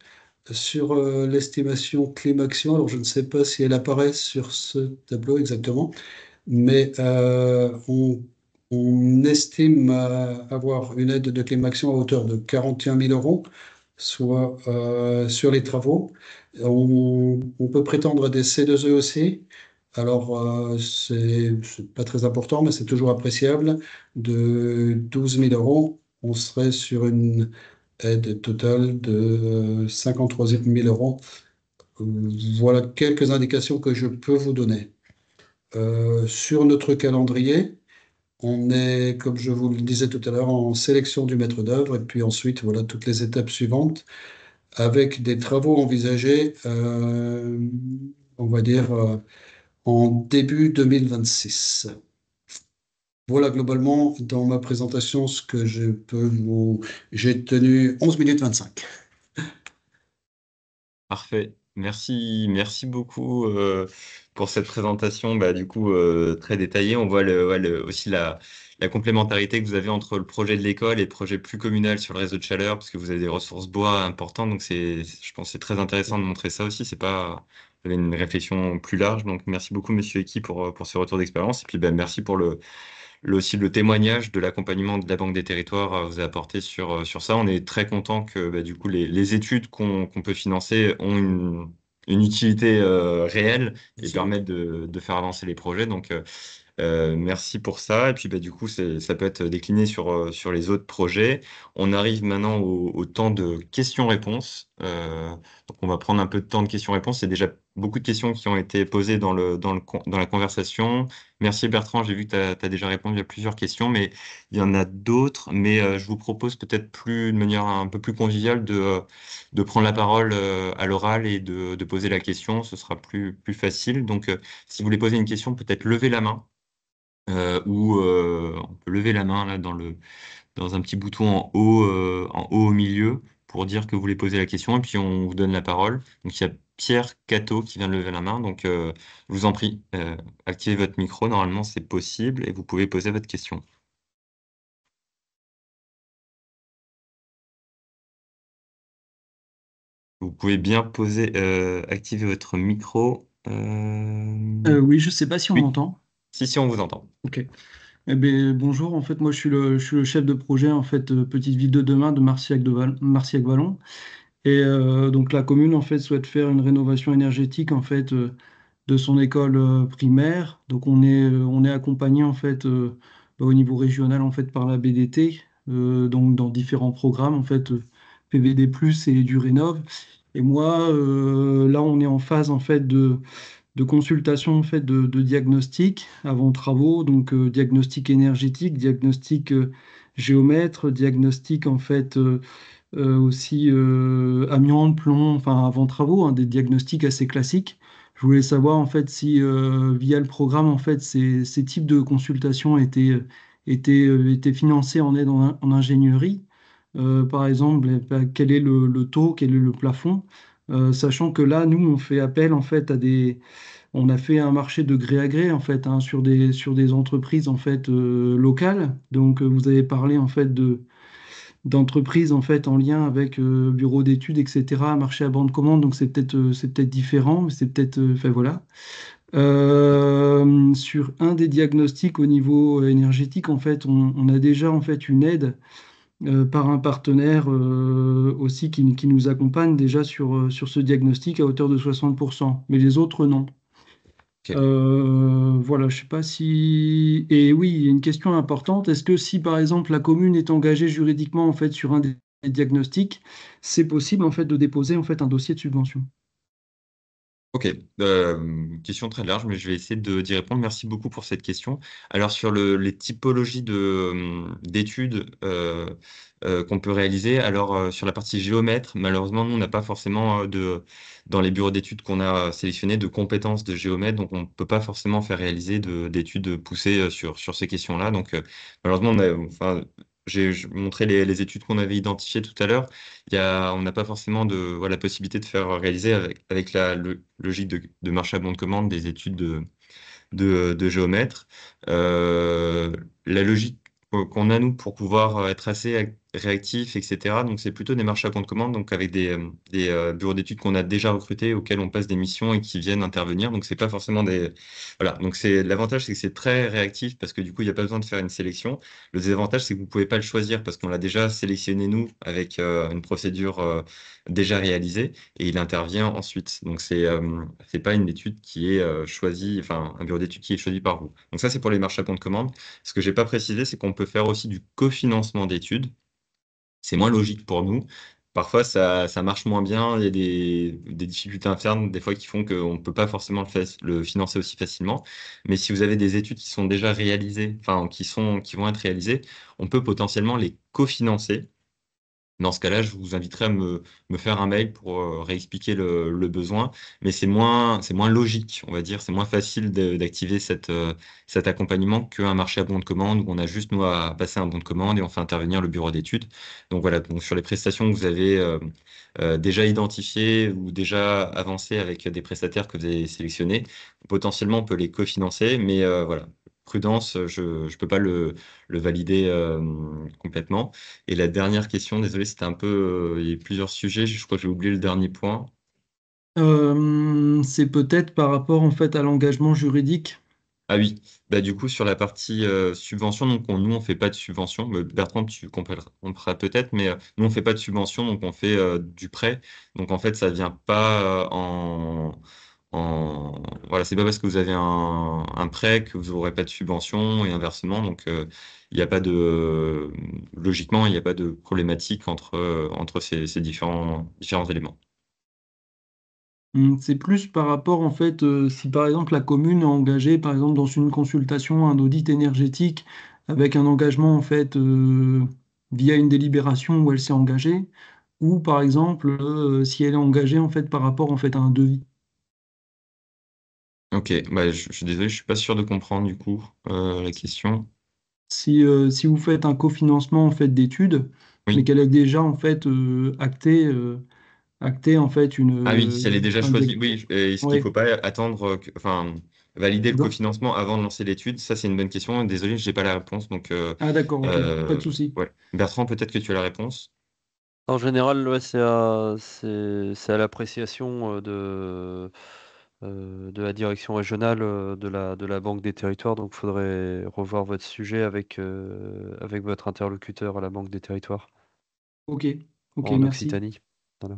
sur l'estimation Climaction, alors je ne sais pas si elle apparaît sur ce tableau exactement, mais on estime avoir une aide de Climaction à hauteur de 41 000 euros, soit sur les travaux. On peut prétendre à des C2E aussi. Alors, c'est pas très important, mais c'est toujours appréciable. De 12 000 euros, on serait sur une aide totale de 53 000 euros. Voilà quelques indications que je peux vous donner. Sur notre calendrier, on est, comme je vous le disais tout à l'heure, en sélection du maître d'œuvre et puis ensuite, voilà toutes les étapes suivantes avec des travaux envisagés, on va dire, en début 2026. Voilà globalement dans ma présentation ce que je peux vous... J'ai tenu 11 minutes 25. Parfait. Merci beaucoup pour cette présentation, du coup, très détaillée. On voit aussi la complémentarité que vous avez entre le projet de l'école et le projet plus communal sur le réseau de chaleur, parce que vous avez des ressources bois importantes. Donc, je pense que c'est très intéressant de montrer ça aussi. C'est pas, vous avez une réflexion plus large. Donc, merci beaucoup, Monsieur Eki, pour ce retour d'expérience. Et puis, merci pour aussi le témoignage de l'accompagnement de la Banque des Territoires vous a apporté sur ça. On est très content que du coup les études qu'on peut financer ont une utilité réelle Bien et sûr. permettent de faire avancer les projets. Donc, merci pour ça. Et puis, du coup, ça peut être décliné sur les autres projets. On arrive maintenant au temps de questions-réponses. Donc, on va prendre un peu de temps de questions-réponses. C'est déjà beaucoup de questions qui ont été posées dans la conversation. Merci Bertrand, j'ai vu que tu as déjà répondu à plusieurs questions, mais il y en a d'autres. Mais je vous propose peut-être de manière un peu plus conviviale de prendre la parole à l'oral et de poser la question. Ce sera plus facile. Donc, si vous voulez poser une question, peut-être lever la main ou on peut lever la main là dans un petit bouton en haut au milieu pour dire que vous voulez poser la question et puis on vous donne la parole. Donc il y a Pierre Cato qui vient de lever la main. Donc je vous en prie, activez votre micro. Normalement c'est possible et vous pouvez poser votre question. Vous pouvez bien activer votre micro. Oui, je sais pas si on Oui, m'entend. si on vous entend. Ok. Eh ben, bonjour, en fait, moi je suis le chef de projet en fait Petite Ville de demain de Marciac-Vallon. Et donc la commune en fait souhaite faire une rénovation énergétique en fait de son école primaire. Donc on est accompagné en fait au niveau régional en fait par la BDT, donc dans différents programmes en fait PVD+ et du Rénov'. Et moi là on est en phase en fait de consultation en fait de diagnostic avant travaux, donc diagnostic énergétique, diagnostic géomètre, diagnostic en fait aussi amiante, plomb, enfin avant travaux, hein, des diagnostics assez classiques. Je voulais savoir en fait si via le programme en fait ces types de consultations étaient financés en aide en ingénierie. Par exemple, quel est le taux, quel est le plafond, sachant que là nous on fait appel en fait à des on a fait un marché de gré à gré en fait hein, sur des entreprises en fait locales. Donc vous avez parlé en fait de d'entreprises en fait en lien avec bureau d'études, etc., marché à bande commande. Donc c'est peut-être différent, mais c'est peut-être enfin voilà. Sur un des diagnostics au niveau énergétique, en fait, on a déjà en fait une aide par un partenaire aussi qui nous accompagne déjà sur ce diagnostic à hauteur de 60%, mais les autres non. Ok. Voilà, je sais pas si. Et oui, il y a une question importante. Est-ce que si par exemple la commune est engagée juridiquement en fait sur un des diagnostics, c'est possible en fait de déposer en fait un dossier de subvention? Ok, question très large, mais je vais essayer d'y répondre. Merci beaucoup pour cette question. Alors, sur les typologies d'études qu'on peut réaliser, alors sur la partie géomètre, malheureusement, nous, on n'a pas forcément dans les bureaux d'études qu'on a sélectionnés de compétences de géomètre, donc on ne peut pas forcément faire réaliser d'études poussées sur ces questions-là. Donc, malheureusement, j'ai montré les études qu'on avait identifiées tout à l'heure. On n'a pas forcément la possibilité de faire réaliser avec la logique de marché à bon de commande des études de géomètres. Euh, la logique qu'on a, nous, pour pouvoir être assez réactif, etc., donc c'est plutôt des marchés à bon de commande, donc avec des bureaux d'études qu'on a déjà recrutés, auxquels on passe des missions et qui viennent intervenir. Donc c'est pas forcément des... Voilà, donc l'avantage, c'est que c'est très réactif parce que du coup, il n'y a pas besoin de faire une sélection. Le désavantage, c'est que vous pouvez pas le choisir parce qu'on l'a déjà sélectionné, nous, avec une procédure déjà réalisée et il intervient ensuite. Donc, c'est pas une étude qui est choisie, enfin, un bureau d'études qui est choisi par vous. Donc, ça, c'est pour les marchés à compte commande. Ce que j'ai pas précisé, c'est qu'on peut faire aussi du cofinancement d'études. C'est moins logique pour nous. Parfois, ça marche moins bien. Il y a des difficultés internes, des fois, qui font qu'on ne peut pas forcément le financer aussi facilement. Mais si vous avez des études qui sont déjà réalisées, enfin, qui vont être réalisées, on peut potentiellement les cofinancer Dans ce cas-là, je vous inviterai à me faire un mail pour réexpliquer le besoin, mais c'est moins logique, on va dire, c'est moins facile d'activer cet accompagnement qu'un marché à bon de commande où on a juste, nous, à passer un bon de commande et on fait intervenir le bureau d'études. Donc voilà, donc sur les prestations que vous avez déjà identifiées ou déjà avancées avec des prestataires que vous avez sélectionnés, potentiellement, on peut les cofinancer, mais voilà, prudence, je ne peux pas le valider complètement. Et la dernière question, désolé, c'était un peu, il y a plusieurs sujets, je crois que j'ai oublié le dernier point. C'est peut-être par rapport en fait à l'engagement juridique. Ah oui, bah du coup sur la partie subvention, donc nous on fait pas de subvention. Bertrand, tu comprendras peut-être, mais nous on fait pas de subvention, donc on fait du prêt. Donc en fait ça vient pas voilà, c'est pas parce que vous avez un prêt que vous aurez pas de subvention et inversement. Donc il n'y a pas de logiquement il n'y a pas de problématique entre ces différents éléments. C'est plus par rapport en fait si par exemple la commune a engagé par exemple dans une consultation un audit énergétique avec un engagement en fait via une délibération où elle s'est engagée ou par exemple si elle est engagée en fait par rapport en fait à un devis. Ok, bah, je suis désolé, je suis pas sûr de comprendre du coup la question. Si vous faites un cofinancement en fait d'études mais Oui. qu'elle a déjà en fait acté en fait Ah oui, si elle est déjà un choisie, oui. Est-ce qu'il ouais. faut pas attendre, enfin, valider le Dans- cofinancement avant de lancer l'étude? Ça, c'est une bonne question. Désolé, j'ai pas la réponse. Donc, Ah d'accord, ok, pas de euh, souci. ouais. Bertrand, peut-être que tu as la réponse. En général, ouais, c'est à l'appréciation de la direction régionale de la Banque des Territoires. Donc, il faudrait revoir votre sujet avec votre interlocuteur à la Banque des Territoires Ok, ok, en merci. Occitanie. Voilà.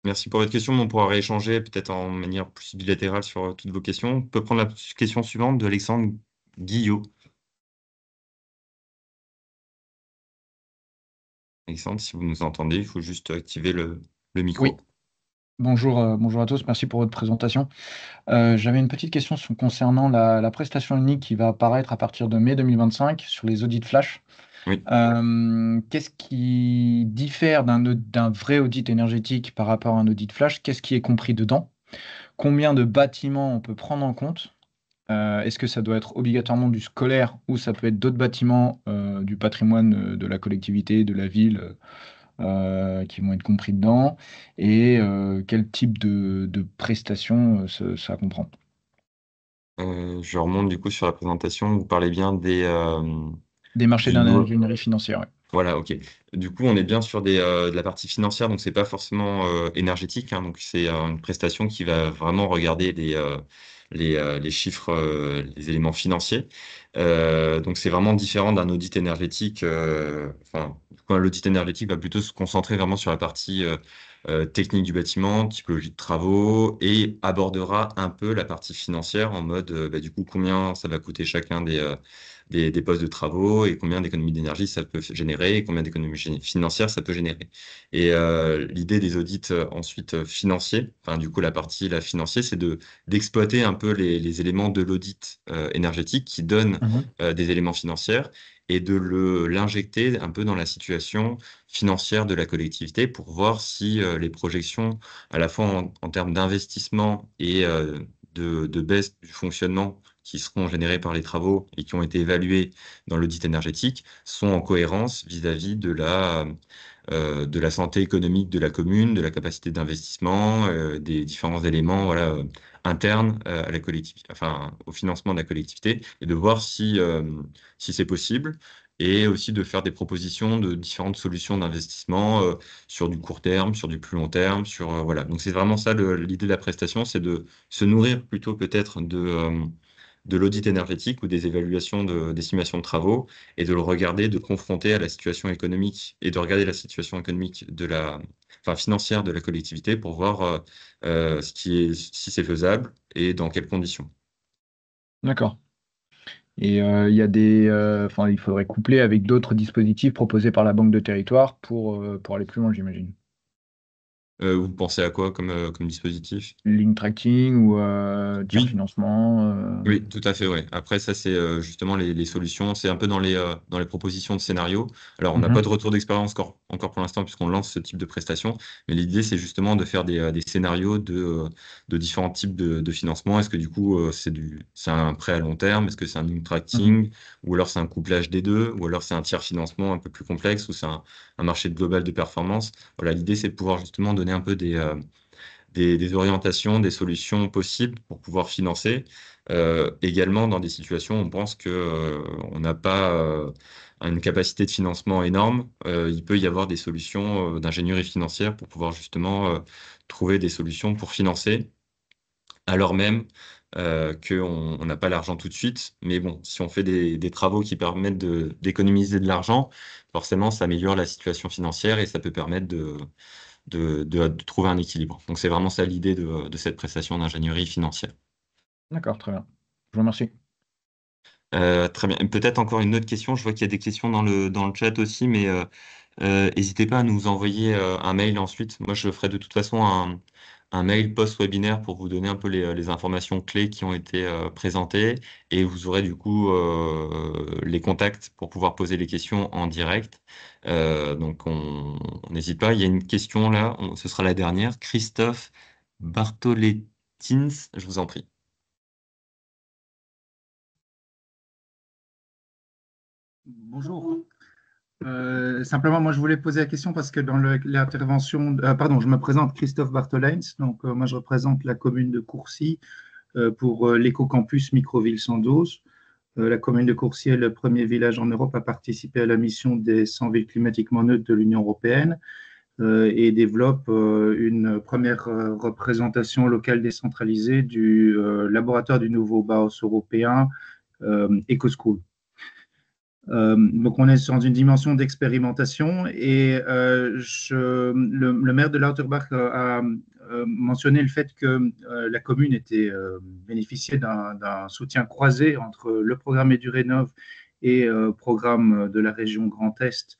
Merci pour votre question. On pourra rééchanger peut-être en manière plus bilatérale sur toutes vos questions. On peut prendre la question suivante de Alexandre Guillot. Alexandre, si vous nous entendez, il faut juste activer le Oui, micro. bonjour, bonjour à tous, merci pour votre présentation. J'avais une petite question concernant la prestation unique qui va apparaître à partir de mai 2025 sur les audits flash. Oui. Qu'est-ce qui diffère d'un vrai audit énergétique par rapport à un audit flash? Qu'est-ce qui est compris dedans? Combien de bâtiments on peut prendre en compte? Est-ce que ça doit être obligatoirement du scolaire ou ça peut être d'autres bâtiments du patrimoine de la collectivité, de la ville? Qui vont être compris dedans et quel type de prestations ça comprend. Je remonte du coup sur la présentation. Vous parlez bien Des marchés du nouveau. d'ingénierie financière, ouais. Voilà, ok. Du coup, on est bien sur de la partie financière, donc c'est pas forcément énergétique, hein, donc c'est une prestation qui va vraiment regarder les chiffres, les éléments financiers. Donc c'est vraiment différent d'un audit énergétique. Enfin, du coup, l'audit énergétique va plutôt se concentrer vraiment sur la partie technique du bâtiment, typologie de travaux, et abordera un peu la partie financière en mode, bah, du coup, combien ça va coûter chacun des postes de travaux et combien d'économies d'énergie ça peut générer et combien d'économies financières ça peut générer. Et l'idée des audits ensuite financiers, enfin du coup la financier, c'est d'exploiter un peu les éléments de l'audit énergétique qui donnent Mhm. des éléments financiers et de l'injecter un peu dans la situation financière de la collectivité pour voir si les projections, à la fois en termes d'investissement et de baisse du fonctionnement qui seront générés par les travaux et qui ont été évalués dans l'audit énergétique sont en cohérence vis-à-vis de la santé économique de la commune, de la capacité d'investissement, des différents éléments voilà, internes à la collectivité, enfin au financement de la collectivité, et de voir si c'est possible, et aussi de faire des propositions de différentes solutions d'investissement sur du court terme, sur du plus long terme, voilà. Donc c'est vraiment ça l'idée de la prestation, c'est de se nourrir plutôt peut-être de l'audit énergétique ou des évaluations d'estimation de travaux et de le regarder, de le confronter à la situation économique et de regarder la situation économique enfin, financière de la collectivité pour voir si c'est faisable et dans quelles conditions. D'accord. Et il y a enfin, il faudrait coupler avec d'autres dispositifs proposés par la Banque de territoire pour aller plus loin, j'imagine. Vous pensez à quoi comme dispositif? Link tracking ou tiers Oui, financement oui, tout à fait, ouais. Après, ça, c'est justement les solutions. C'est un peu dans les propositions de scénario. Alors, on n'a pas de retour d'expérience encore pour l'instant, puisqu'on lance ce type de prestation. Mais l'idée, c'est justement de faire des scénarios de différents types de financement. Est-ce que du coup, c'est un prêt à long terme? Est-ce que c'est un link tracking? Ou alors c'est un couplage des deux? Ou alors c'est un tiers financement un peu plus complexe? Ou c'est un marché global de performance? Voilà, l'idée, c'est de pouvoir justement donner un peu des orientations, des solutions possibles pour pouvoir financer. Également, dans des situations où on pense que on n'a pas une capacité de financement énorme, il peut y avoir des solutions d'ingénierie financière pour pouvoir justement trouver des solutions pour financer, alors même qu'on n'a pas l'argent tout de suite. Mais bon, si on fait des travaux qui permettent d'économiser de l'argent, forcément, ça améliore la situation financière et ça peut permettre de trouver un équilibre. Donc c'est vraiment ça l'idée de cette prestation d'ingénierie financière. D'accord, très bien. Je vous remercie. Très bien. Peut-être encore une autre question. Je vois qu'il y a des questions dans le chat aussi, mais n'hésitez pas à nous envoyer un mail ensuite. Moi, je ferai de toute façon un mail post-webinaire pour vous donner un peu les informations clés qui ont été présentées et vous aurez du coup les contacts pour pouvoir poser les questions en direct. Donc, on n'hésite pas. Il y a une question là, ce sera la dernière. Christophe Bartoletins, je vous en prie. Bonjour. Simplement, moi, je voulais poser la question parce que dans l'intervention, pardon, je me présente Christophe Bartholens. Donc, moi, je représente la commune de Courcy pour l'éco-campus Microville 112. La commune de Courcy est le premier village en Europe à participer à la mission des 100 villes climatiquement neutres de l'Union européenne et développe une première représentation locale décentralisée du laboratoire du nouveau Bauhaus européen EcoSchool. Donc, on est dans une dimension d'expérimentation et le maire de Lauterbach a mentionné le fait que la commune était bénéficiait d'un soutien croisé entre le programme EduRénov et le programme de la région Grand Est.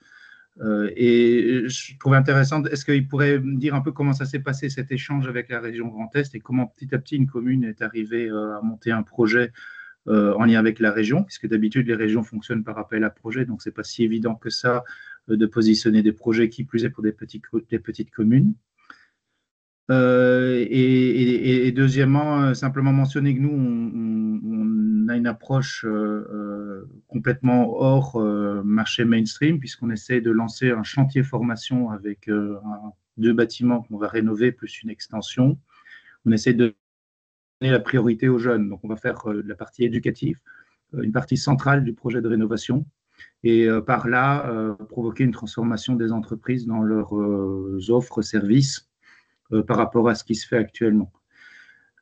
Et je trouve intéressant, est-ce qu'il pourrait me dire un peu comment ça s'est passé cet échange avec la région Grand Est et comment petit à petit une commune est arrivée à monter un projet en lien avec la région, puisque d'habitude les régions fonctionnent par appel à projet, donc c'est pas si évident que ça de positionner des projets qui plus est pour des petites communes. Et deuxièmement, simplement mentionner que nous, on a une approche complètement hors marché mainstream, puisqu'on essaie de lancer un chantier formation avec 2 bâtiments qu'on va rénover, plus une extension. On essaie de donner la priorité aux jeunes. Donc, on va faire la partie éducative, une partie centrale du projet de rénovation, et par là, provoquer une transformation des entreprises dans leurs offres, services, par rapport à ce qui se fait actuellement.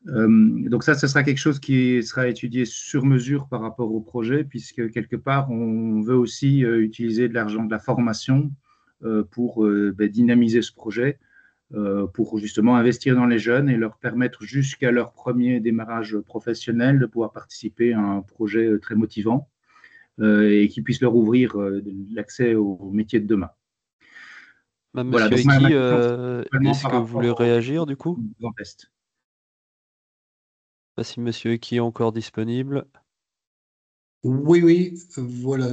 Donc ça, ce sera quelque chose qui sera étudié sur mesure par rapport au projet, puisque quelque part, on veut aussi utiliser de l'argent de la formation pour dynamiser ce projet, pour justement investir dans les jeunes et leur permettre jusqu'à leur premier démarrage professionnel de pouvoir participer à un projet très motivant et qui puisse leur ouvrir l'accès au métier de demain. Voilà, Monsieur donc ma Eki, question, est-ce par que vous voulez rapport au réagir du coup? Grand Est. Pas si Monsieur Eki est encore disponible. Oui, oui, voilà.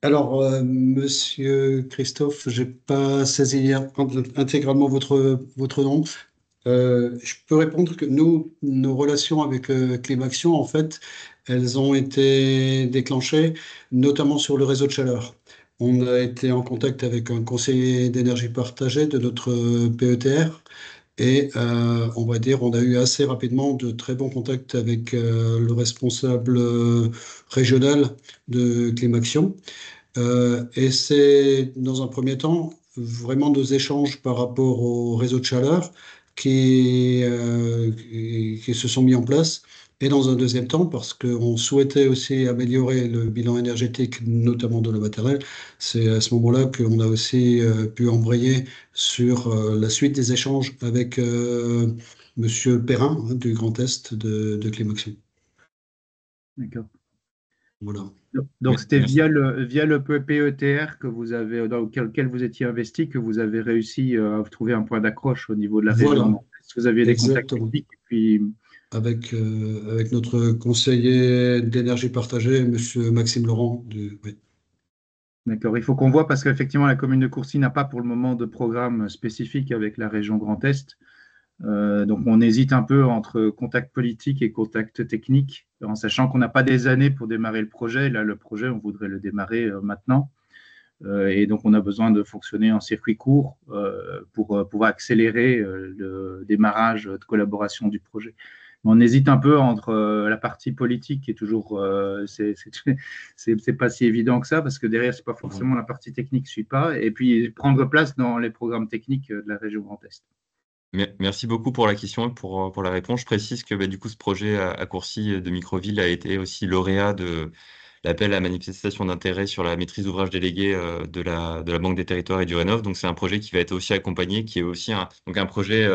Alors, Monsieur Christophe, j'ai pas saisi intégralement votre nom. Je peux répondre que nous, nos relations avec Climaction, en fait, elles ont été déclenchées notamment sur le réseau de chaleur. On a été en contact avec un conseiller d'énergie partagée de notre PETR et on va dire, on a eu assez rapidement de très bons contacts avec le responsable régional de Climaction. Et c'est, dans un premier temps, vraiment nos échanges par rapport au réseau de chaleur qui se sont mis en place. Et dans un deuxième temps, parce qu'on souhaitait aussi améliorer le bilan énergétique, notamment de le matériel, c'est à ce moment-là qu'on a aussi pu embrayer sur la suite des échanges avec Monsieur Perrin, hein, du Grand Est de Climaction. D'accord. Voilà. Donc, c'était Merci. via le PETR que vous avez, dans lequel vous étiez investi, que vous avez réussi à trouver un point d'accroche au niveau de la région Voilà, Grand Est. Vous aviez des contacts exactement. techniques et puis, Avec notre conseiller d'énergie partagée, Monsieur Maxime Laurent. Oui. d'accord, il faut qu'on voit parce qu'effectivement, la commune de Courcy n'a pas pour le moment de programme spécifique avec la région Grand Est. Donc, on hésite un peu entre contact politique et contact technique, en sachant qu'on n'a pas des années pour démarrer le projet. Là, le projet, on voudrait le démarrer maintenant. Et donc, on a besoin de fonctionner en circuit court pour pouvoir accélérer le démarrage de collaboration du projet. Mais on hésite un peu entre la partie politique qui est toujours, c'est pas si évident que ça parce que derrière, c'est pas forcément la partie technique qui suit pas, et puis prendre place dans les programmes techniques de la région Grand Est. Merci beaucoup pour la question et pour la réponse. Je précise que du coup, ce projet à Courcy de Microville a été aussi lauréat de l'appel à manifestation d'intérêt sur la maîtrise d'ouvrage déléguée de la Banque des Territoires et du Rénov'. Donc, c'est un projet qui va être aussi accompagné, qui est aussi un projet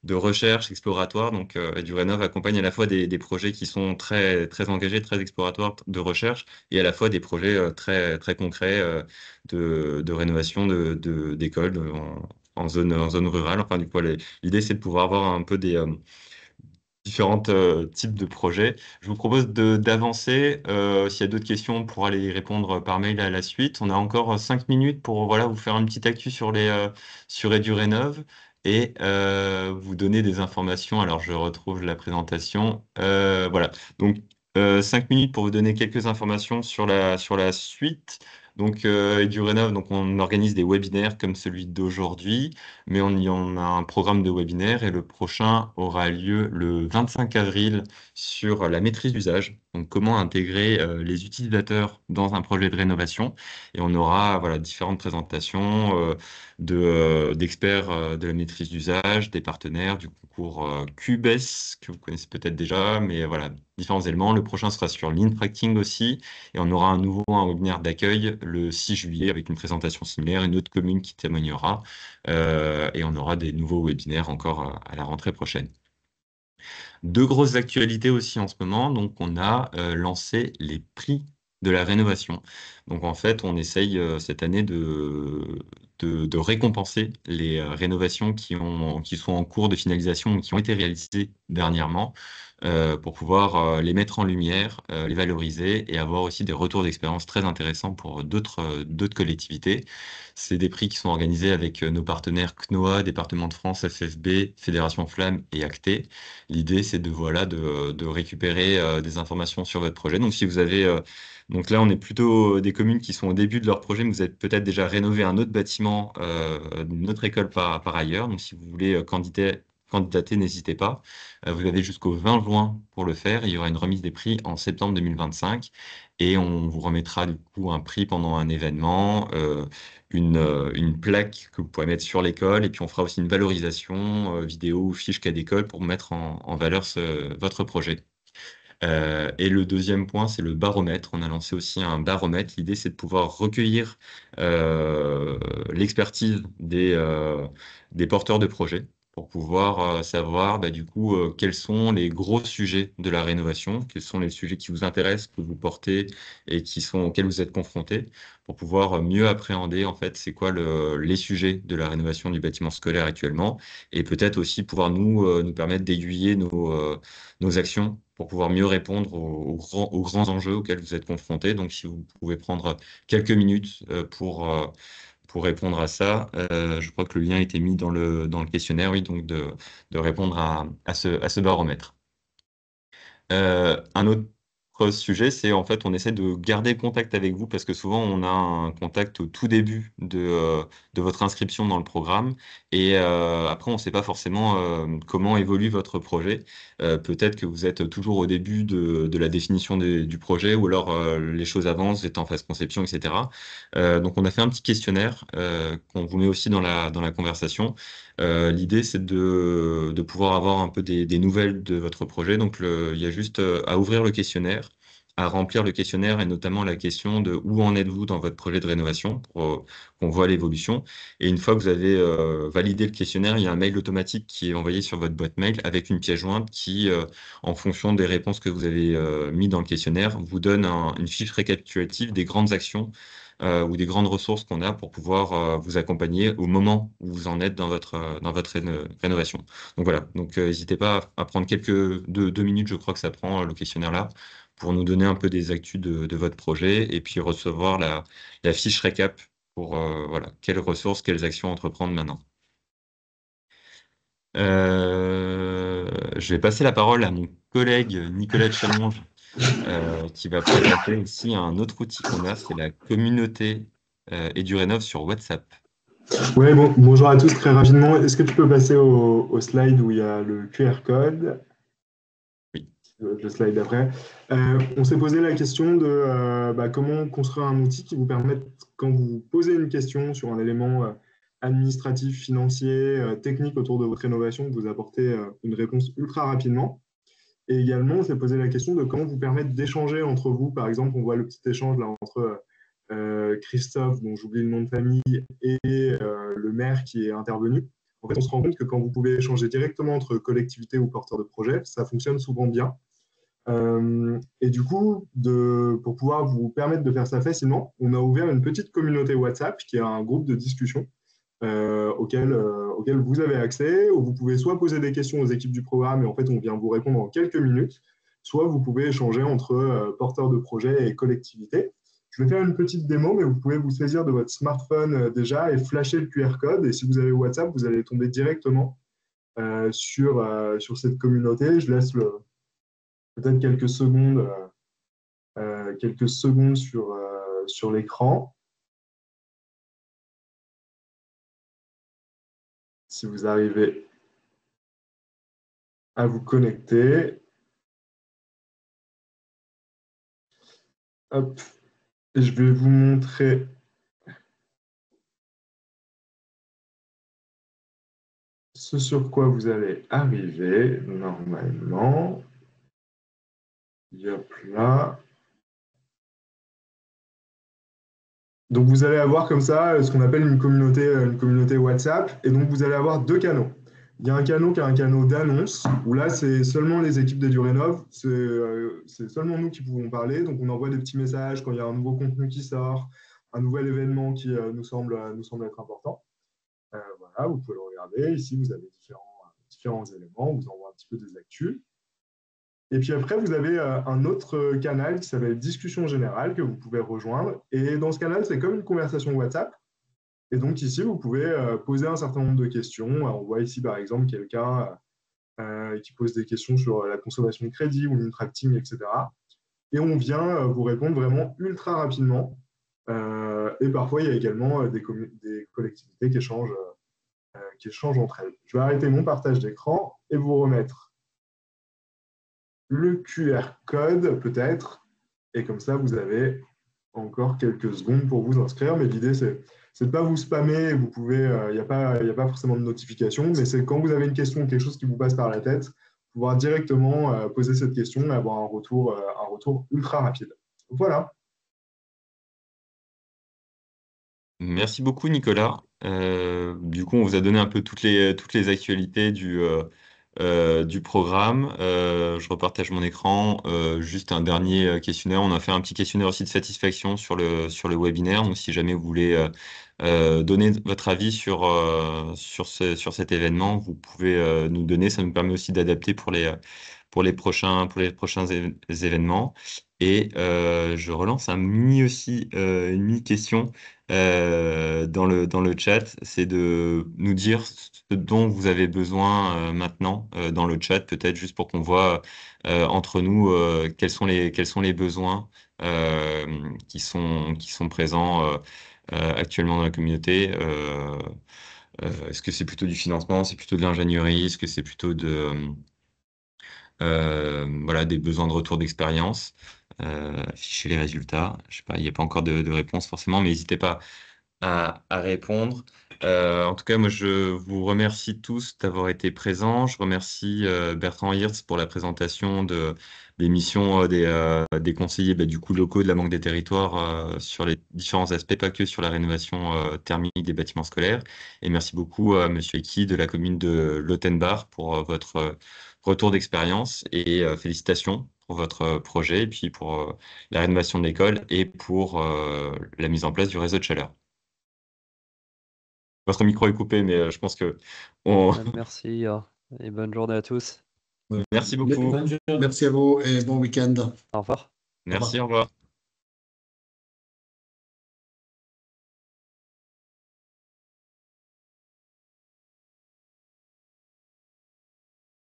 de recherche exploratoire. Donc, du Rénov' accompagne à la fois des projets qui sont très, très engagés, très exploratoires de recherche, et à la fois des projets très, très concrets de rénovation d'écoles en zone rurale. Enfin, du coup, l'idée, c'est de pouvoir avoir un peu des différents types de projets. Je vous propose d'avancer. S'il y a d'autres questions, on pourra les répondre par mail à la suite. On a encore 5 minutes pour voilà, vous faire une petite actu sur EduRénov et vous donner des informations. Alors, je retrouve la présentation. Voilà. Donc, 5 minutes pour vous donner quelques informations sur la suite. Donc, EduRénov, donc on organise des webinaires comme celui d'aujourd'hui, mais on a un programme de webinaire et le prochain aura lieu le 25 avril sur la maîtrise d'usage, donc comment intégrer les utilisateurs dans un projet de rénovation. Et on aura voilà, différentes présentations d'experts de la maîtrise d'usage, des partenaires du concours QBES, que vous connaissez peut-être déjà, mais voilà, différents éléments. Le prochain sera sur l'InTracting aussi, et on aura un webinaire d'accueil le 6 juillet avec une présentation similaire, une autre commune qui témoignera. Et on aura des nouveaux webinaires encore à la rentrée prochaine. Deux grosses actualités aussi en ce moment. Donc, on a lancé les prix de la rénovation. Donc, en fait, on essaye cette année de récompenser les rénovations qui sont en cours de finalisation ou qui ont été réalisées dernièrement pour pouvoir les mettre en lumière, les valoriser et avoir aussi des retours d'expérience très intéressants pour d'autres collectivités. C'est des prix qui sont organisés avec nos partenaires CNOA, Département de France, FFB, Fédération Flamme et Acté. L'idée, c'est de récupérer des informations sur votre projet. Donc, si vous avez, donc là, on est plutôt des communes qui sont au début de leur projet, mais vous avez peut-être déjà rénové un autre bâtiment d'une autre école par ailleurs. Donc, si vous voulez candidater, n'hésitez pas. Vous avez jusqu'au 20 juin pour le faire. Il y aura une remise des prix en septembre 2025 et on vous remettra du coup un prix pendant un événement, une plaque que vous pourrez mettre sur l'école et puis on fera aussi une valorisation vidéo ou fiche cas d'école pour mettre en valeur votre projet. Et le deuxième point, c'est le baromètre. On a lancé aussi un baromètre. L'idée, c'est de pouvoir recueillir l'expertise des porteurs de projets pour pouvoir savoir du coup quels sont les gros sujets de la rénovation, quels sont les sujets qui vous intéressent, que vous portez et auxquels vous êtes confrontés, pour pouvoir mieux appréhender en fait c'est quoi les sujets de la rénovation du bâtiment scolaire actuellement et peut-être aussi pouvoir nous permettre d'aiguiller nos actions pour pouvoir mieux répondre aux grands enjeux auxquels vous êtes confrontés. Donc, si vous pouvez prendre quelques minutes pour répondre à ça, je crois que le lien a été mis dans le questionnaire, oui, donc de répondre à ce baromètre. Un autre sujet, c'est en fait, on essaie de garder contact avec vous parce que souvent, on a un contact au tout début de votre inscription dans le programme et après, on ne sait pas forcément comment évolue votre projet. Peut-être que vous êtes toujours au début de la définition du projet ou alors les choses avancent, vous êtes en phase conception, etc. Donc, on a fait un petit questionnaire qu'on vous met aussi dans la conversation. L'idée, c'est de pouvoir avoir un peu des nouvelles de votre projet. Donc, il y a juste à ouvrir le questionnaire à remplir le questionnaire et notamment la question de où en êtes-vous dans votre projet de rénovation pour qu'on voit l'évolution. Et une fois que vous avez validé le questionnaire, il y a un mail automatique qui est envoyé sur votre boîte mail avec une pièce jointe qui, en fonction des réponses que vous avez mis dans le questionnaire, vous donne une fiche récapitulative des grandes actions ou des grandes ressources qu'on a pour pouvoir vous accompagner au moment où vous en êtes dans votre rénovation. Donc voilà, donc n'hésitez pas à prendre deux minutes, je crois que ça prend le questionnaire-là, pour nous donner un peu des actus de votre projet et puis recevoir la fiche récap pour voilà, quelles ressources, quelles actions entreprendre maintenant. Je vais passer la parole à mon collègue Nicolas Challonge, qui va présenter aussi un autre outil qu'on a, c'est la communauté EduRénov sur WhatsApp. Ouais, bon, bonjour à tous, très rapidement. Est-ce que tu peux passer au slide où il y a le QR code? Oui. Le slide d'après. On s'est posé la question de comment construire un outil qui vous permette, quand vous posez une question sur un élément administratif, financier, technique autour de votre rénovation, de vous apporter une réponse ultra rapidement. Et également, on s'est posé la question de comment vous permettre d'échanger entre vous. Par exemple, on voit le petit échange là entre Christophe, dont j'oublie le nom de famille, et le maire qui est intervenu. En fait, on se rend compte que quand vous pouvez échanger directement entre collectivités ou porteurs de projets, ça fonctionne souvent bien. Et du coup, pour pouvoir vous permettre de faire ça facilement, on a ouvert une petite communauté WhatsApp qui est un groupe de discussion auquel vous avez accès, où vous pouvez soit poser des questions aux équipes du programme et en fait on vient vous répondre en quelques minutes, soit vous pouvez échanger entre porteurs de projets et collectivités. Je vais faire une petite démo, mais vous pouvez vous saisir de votre smartphone déjà et flasher le QR code. Et si vous avez WhatsApp, vous allez tomber directement sur cette communauté. Je laisse peut-être quelques secondes sur l'écran. Si vous arrivez à vous connecter. Hop. Et je vais vous montrer ce sur quoi vous allez arriver normalement. Hop là. Donc vous allez avoir comme ça ce qu'on appelle une communauté WhatsApp. Et donc vous allez avoir deux canaux. Il y a un canal qui est un canal d'annonce, où là, c'est seulement les équipes d'EduRénov, c'est seulement nous qui pouvons parler. Donc, on envoie des petits messages quand il y a un nouveau contenu qui sort, un nouvel événement qui nous semble être important. Voilà, vous pouvez le regarder. Ici, vous avez différents éléments. On vous envoie un petit peu des actus. Et puis après, vous avez un autre canal qui s'appelle Discussion Générale que vous pouvez rejoindre. Et dans ce canal, c'est comme une conversation WhatsApp. Et donc ici, vous pouvez poser un certain nombre de questions. On voit ici, par exemple, quelqu'un qui pose des questions sur la consommation de crédit ou l'intracting, etc. Et on vient vous répondre vraiment ultra rapidement. Et parfois, il y a également des collectivités qui échangent entre elles. Je vais arrêter mon partage d'écran et vous remettre le QR code, peut-être. Et comme ça, vous avez encore quelques secondes pour vous inscrire. Mais l'idée, c'est de ne pas vous spammer. Vous pouvez, il n'y a pas forcément de notification, mais c'est quand vous avez une question ou quelque chose qui vous passe par la tête, pouvoir directement poser cette question et avoir un retour ultra rapide. Voilà. Merci beaucoup, Nicolas. Du coup, on vous a donné un peu toutes les actualités du programme. Je repartage mon écran. Juste un dernier questionnaire. On a fait un petit questionnaire aussi de satisfaction sur le webinaire. Donc, si jamais vous voulez donner votre avis sur cet événement, vous pouvez nous donner. Ça nous permet aussi d'adapter pour les prochains événements. Et je relance une mini question dans le chat, c'est de nous dire ce dont vous avez besoin maintenant dans le chat, peut-être juste pour qu'on voit entre nous quels sont les besoins qui sont présents actuellement dans la communauté. Est-ce que c'est plutôt du financement, c'est plutôt de l'ingénierie, est-ce que c'est plutôt voilà, des besoins de retour d'expérience, afficher les résultats. Je sais pas, il n'y a pas encore de réponse forcément, mais n'hésitez pas à répondre. En tout cas, moi, je vous remercie tous d'avoir été présents. Je remercie Bertrand Hirtz pour la présentation des missions des conseillers du coup, locaux de la Banque des Territoires sur les différents aspects, pas que sur la rénovation thermique des bâtiments scolaires. Et merci beaucoup à Monsieur Eki de la commune de Lautenbach pour votre retour d'expérience et félicitations pour votre projet et puis pour la rénovation de l'école et pour la mise en place du réseau de chaleur. Votre micro est coupé, mais je pense que Merci et bonne journée à tous. Merci beaucoup. Merci à vous et bon week-end. Au revoir. Merci, au revoir.